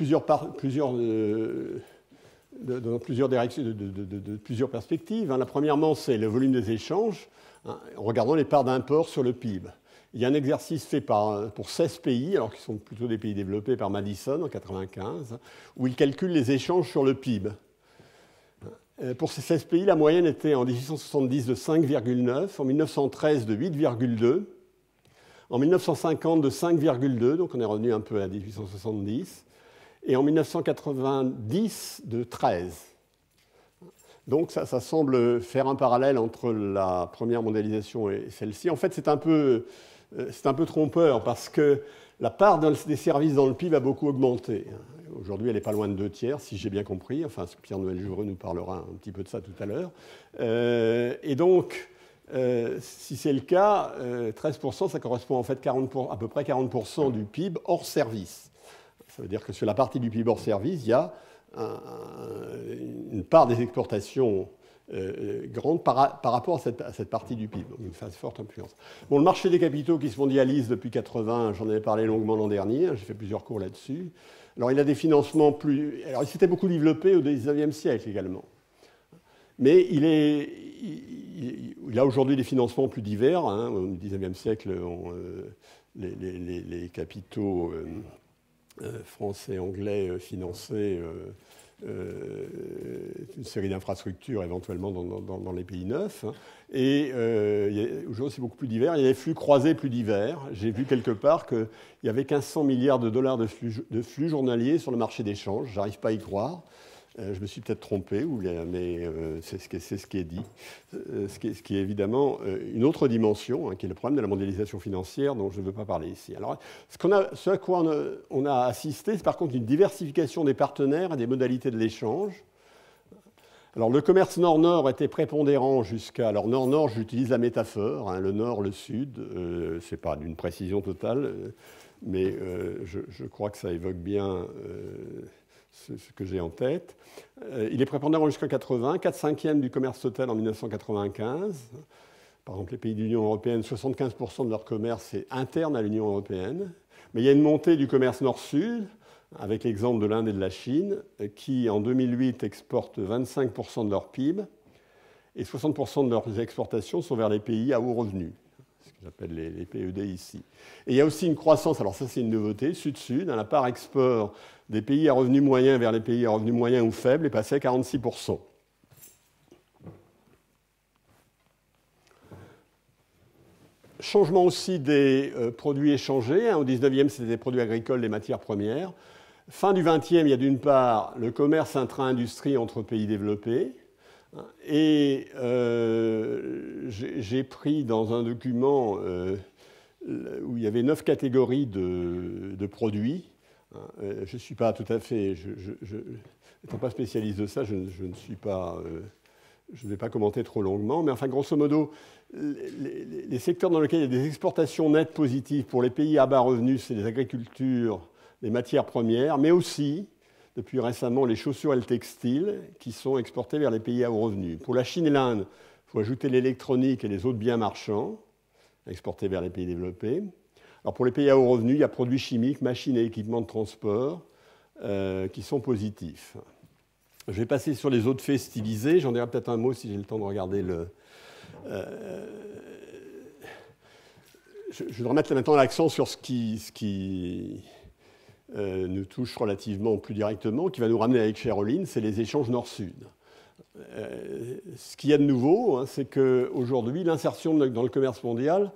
plusieurs directions, de plusieurs perspectives. La premièrement, c'est le volume des échanges, hein, en regardant les parts d'import sur le PIB. Il y a un exercice fait pour 16 pays, alors qui sont plutôt des pays développés, par Madison en 1995, où il calcule les échanges sur le PIB. Pour ces 16 pays, la moyenne était en 1870 de 5,9, en 1913 de 8,2, en 1950 de 5,2, donc on est revenu un peu à 1870, et en 1990 de 13. Donc ça semble faire un parallèle entre la première mondialisation et celle-ci. En fait, c'est un peu trompeur parce que la part des services dans le PIB a beaucoup augmenté. Aujourd'hui, elle n'est pas loin de 2/3, si j'ai bien compris. Enfin, Pierre-Noël Jouvreux nous parlera un petit peu de ça tout à l'heure. Et donc, si c'est le cas, 13%, ça correspond en fait à peu près 40% du PIB hors service. Ça veut dire que sur la partie du PIB hors service, il y a une part des exportations grande par rapport à cette partie du PIB, donc une phase forte influence. Bon, le marché des capitaux qui se mondialise depuis 80, j'en avais parlé longuement l'an dernier, j'ai fait plusieurs cours là-dessus. Alors il a des financements plus... Alors il s'était beaucoup développé au XIXe siècle également. Mais il a aujourd'hui des financements plus divers. Hein. Au XIXe siècle, les capitaux français et anglais finançaient une série d'infrastructures éventuellement dans les pays neufs. Et aujourd'hui, c'est beaucoup plus divers. Il y a des flux croisés plus divers. J'ai vu quelque part qu'il y avait 1500 milliards de dollars de flux journaliers sur le marché d'échange. Je n'arrive pas à y croire. Je me suis peut-être trompé, mais c'est ce qui est dit. Ce qui est évidemment une autre dimension, hein, qui est le problème de la mondialisation financière, dont je ne veux pas parler ici. Alors, ce à quoi on a assisté, c'est par contre une diversification des partenaires et des modalités de l'échange. Alors, le commerce nord-nord était prépondérant jusqu'à... Alors, nord-nord, j'utilise la métaphore, hein, le nord, le sud, ce n'est pas d'une précision totale, mais je crois que ça évoque bien... ce que j'ai en tête. Il est prépondérant jusqu'à 80, 4/5 du commerce total en 1995. Par exemple, les pays de l'Union européenne, 75% de leur commerce est interne à l'Union européenne. Mais il y a une montée du commerce nord-sud, avec l'exemple de l'Inde et de la Chine, qui en 2008 exportent 25% de leur PIB, et 60% de leurs exportations sont vers les pays à haut revenu, ce que j'appelle les PED ici. Et il y a aussi une croissance, alors ça c'est une nouveauté, sud-sud, la part export des pays à revenus moyens vers les pays à revenus moyens ou faibles est passée à 46%. Changement aussi des produits échangés. Au 19e, c'était des produits agricoles, des matières premières. Fin du 20e, il y a d'une part le commerce intra-industrie entre pays développés. Et j'ai pris dans un document où il y avait 9 catégories de produits. Je ne suis pas tout à fait... N'étant pas spécialiste de ça, je ne suis pas... je ne vais pas commenter trop longuement, mais enfin, grosso modo, les secteurs dans lesquels il y a des exportations nettes positives pour les pays à bas revenus, c'est les agricultures, les matières premières, mais aussi, depuis récemment, les chaussures et le textile, qui sont exportés vers les pays à haut revenu. Pour la Chine et l'Inde, il faut ajouter l'électronique et les autres biens marchands, exportés vers les pays développés. Alors pour les pays à haut revenu, il y a produits chimiques, machines et équipements de transport qui sont positifs. Je vais passer sur les autres faits stylisés. J'en dirai peut-être un mot si j'ai le temps de regarder le... je voudrais mettre maintenant l'accent sur ce qui nous touche relativement plus directement, qui va nous ramener avec Cheryl, c'est les échanges nord-sud. Ce qu'il y a de nouveau, hein, c'est qu'aujourd'hui, l'insertion dans le commerce mondial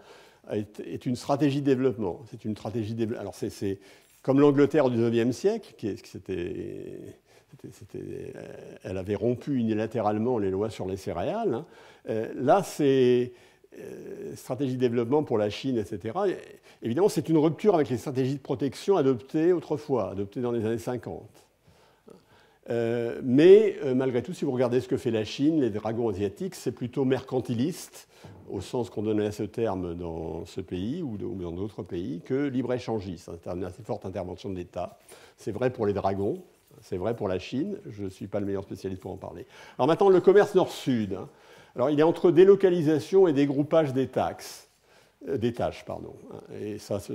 est une stratégie de développement. C'est une stratégie de... Alors c'est comme l'Angleterre au XIXe siècle, elle avait rompu unilatéralement les lois sur les céréales. Hein. Là, c'est stratégie de développement pour la Chine, etc. Évidemment, c'est une rupture avec les stratégies de protection adoptées autrefois, adoptées dans les années 50. Mais malgré tout, si vous regardez ce que fait la Chine, les dragons asiatiques, c'est plutôt mercantiliste, au sens qu'on donnait à ce terme dans ce pays ou dans d'autres pays, que libre-échangiste. C'est une assez forte intervention de l'État. C'est vrai pour les dragons. C'est vrai pour la Chine, je ne suis pas le meilleur spécialiste pour en parler. Alors maintenant, le commerce nord-sud. Hein. Alors il est entre délocalisation et dégroupage des tâches. Et ça, ce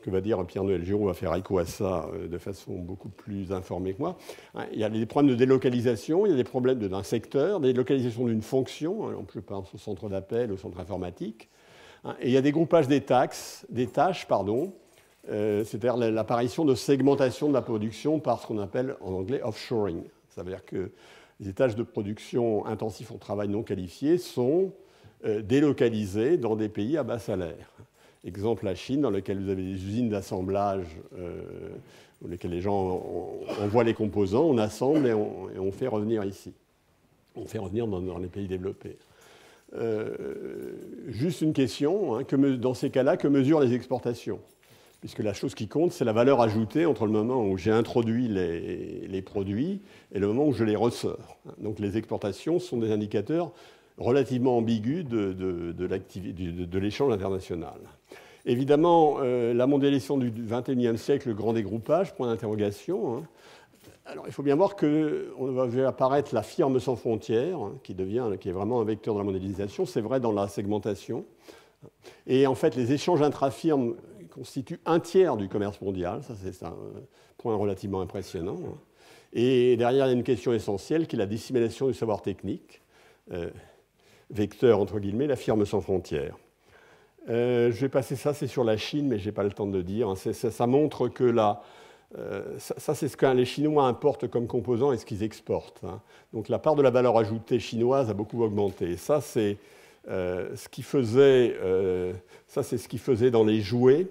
que va dire Pierre-Noël Giraud va faire écho à ça de façon beaucoup plus informée que moi. Il y a des problèmes de délocalisation, il y a des problèmes d'un secteur, des délocalisations d'une fonction, hein, je pense au centre d'appel, au centre informatique. Hein, et il y a des groupages des tâches, c'est-à-dire l'apparition de segmentation de la production par ce qu'on appelle en anglais offshoring. Ça veut dire que les étages de production intensifs au travail non qualifié sont délocalisés dans des pays à bas salaire. Exemple la Chine, dans lequel vous avez des usines d'assemblage dans lesquelles les gens envoient les composants, on assemble et on fait revenir ici. On fait revenir dans les pays développés. Juste une question, hein, dans ces cas-là, que mesurent les exportations ? Puisque la chose qui compte, c'est la valeur ajoutée entre le moment où j'ai introduit les produits et le moment où je les ressors. Donc les exportations sont des indicateurs relativement ambigus de l'échange international. Évidemment, la mondialisation du XXIe siècle, le grand dégroupage, point d'interrogation. Hein. Alors il faut bien voir qu'on va voir apparaître la firme sans frontières, hein, qui est vraiment un vecteur de la mondialisation. C'est vrai dans la segmentation. Et en fait, les échanges intra-firmes constituent un tiers du commerce mondial. Ça, c'est un point relativement impressionnant. Et derrière, il y a une question essentielle qui est la dissémination du savoir technique. Vecteur, entre guillemets, la firme sans frontières. Je vais passer ça, c'est sur la Chine, mais je n'ai pas le temps de le dire. Ça montre que ça, c'est ce que les Chinois importent comme composants et ce qu'ils exportent. Hein. Donc la part de la valeur ajoutée chinoise a beaucoup augmenté. Ça, c'est ce qui faisait dans les jouets.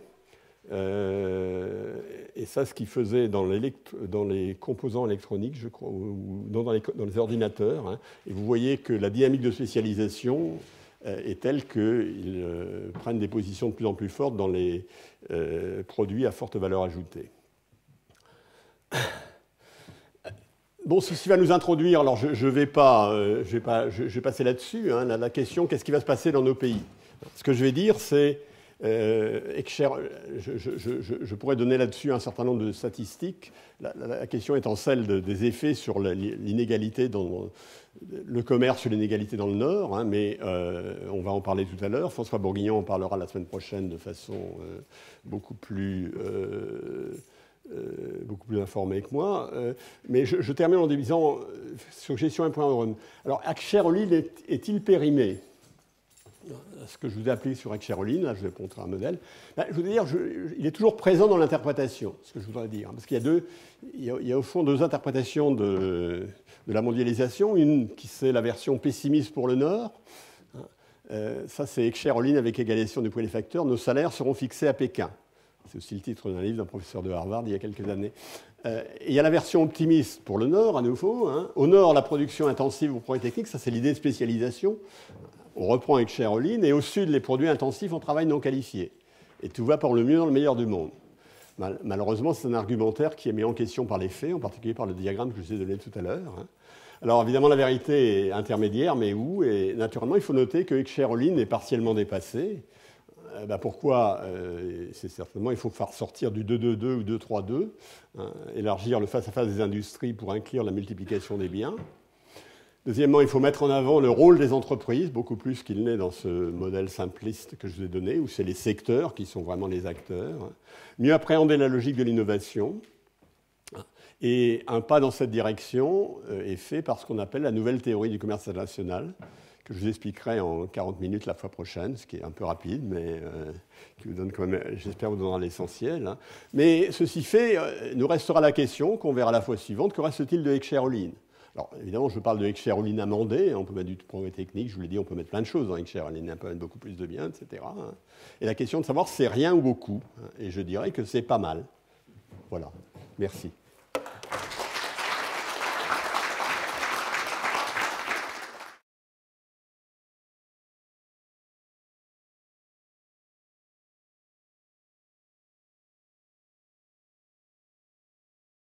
Et ça, ce qu'il faisait dans les composants électroniques, je crois, ou dans les ordinateurs. Hein. Et vous voyez que la dynamique de spécialisation est telle qu'ils prennent des positions de plus en plus fortes dans les produits à forte valeur ajoutée. Bon, ceci va nous introduire, alors je vais passer là-dessus, hein, la question, qu'est-ce qui va se passer dans nos pays ? Ce que je vais dire, c'est Je pourrais donner là-dessus un certain nombre de statistiques. La question étant celle des effets sur l'inégalité dans le commerce sur l'inégalité dans le Nord, hein, mais on va en parler tout à l'heure. François Bourguignon en parlera la semaine prochaine de façon beaucoup plus informé que moi. Mais je termine en disant sur gestion 1.1. Alors, Aksheroline est-il périmé? Ce que je vous ai appelé sur Aksheroline, là je vais montrer un modèle. Ben, je veux dire, il est toujours présent dans l'interprétation, ce que je voudrais dire. Parce qu'il y a au fond deux interprétations de la mondialisation. Une qui c'est la version pessimiste pour le Nord. Ça, c'est Aksheroline avec égalisation du poids des facteurs. Nos salaires seront fixés à Pékin. C'est aussi le titre d'un livre d'un professeur de Harvard il y a quelques années. Et il y a la version optimiste pour le Nord, à nouveau. Hein. Au Nord, la production intensive ou progrès technique, ça c'est l'idée de spécialisation. On reprend avec Aksheroline. Et au Sud, les produits intensifs en travail non qualifié. Et tout va pour le mieux dans le meilleur du monde. Malheureusement, c'est un argumentaire qui est mis en question par les faits, en particulier par le diagramme que je vous ai donné tout à l'heure. Hein. Alors évidemment, la vérité est intermédiaire, mais où? Et naturellement, il faut noter que Aksheroline est partiellement dépassée. Pourquoi? C'est certainement, il faut faire sortir du 2-2-2 ou 2-3-2, hein, élargir le face-à-face des industries pour inclure la multiplication des biens. Deuxièmement, il faut mettre en avant le rôle des entreprises, beaucoup plus qu'il n'est dans ce modèle simpliste que je vous ai donné, où c'est les secteurs qui sont vraiment les acteurs. Mieux appréhender la logique de l'innovation. Et un pas dans cette direction est fait par ce qu'on appelle la nouvelle théorie du commerce international, que je vous expliquerai en 40 minutes la fois prochaine, ce qui est un peu rapide, mais qui vous donne quand même, j'espère, vous donnera l'essentiel. Hein. Mais ceci fait, nous restera la question, qu'on verra la fois suivante, que reste-t-il de Aksheroline? Alors, évidemment, je parle de Aksheroline amendée, on peut mettre du progrès technique, je vous l'ai dit, on peut mettre plein de choses dans Aksheroline, on peut mettre beaucoup plus de biens, etc. Hein. Et la question de savoir, c'est rien ou beaucoup, hein. Et je dirais que c'est pas mal. Voilà, merci.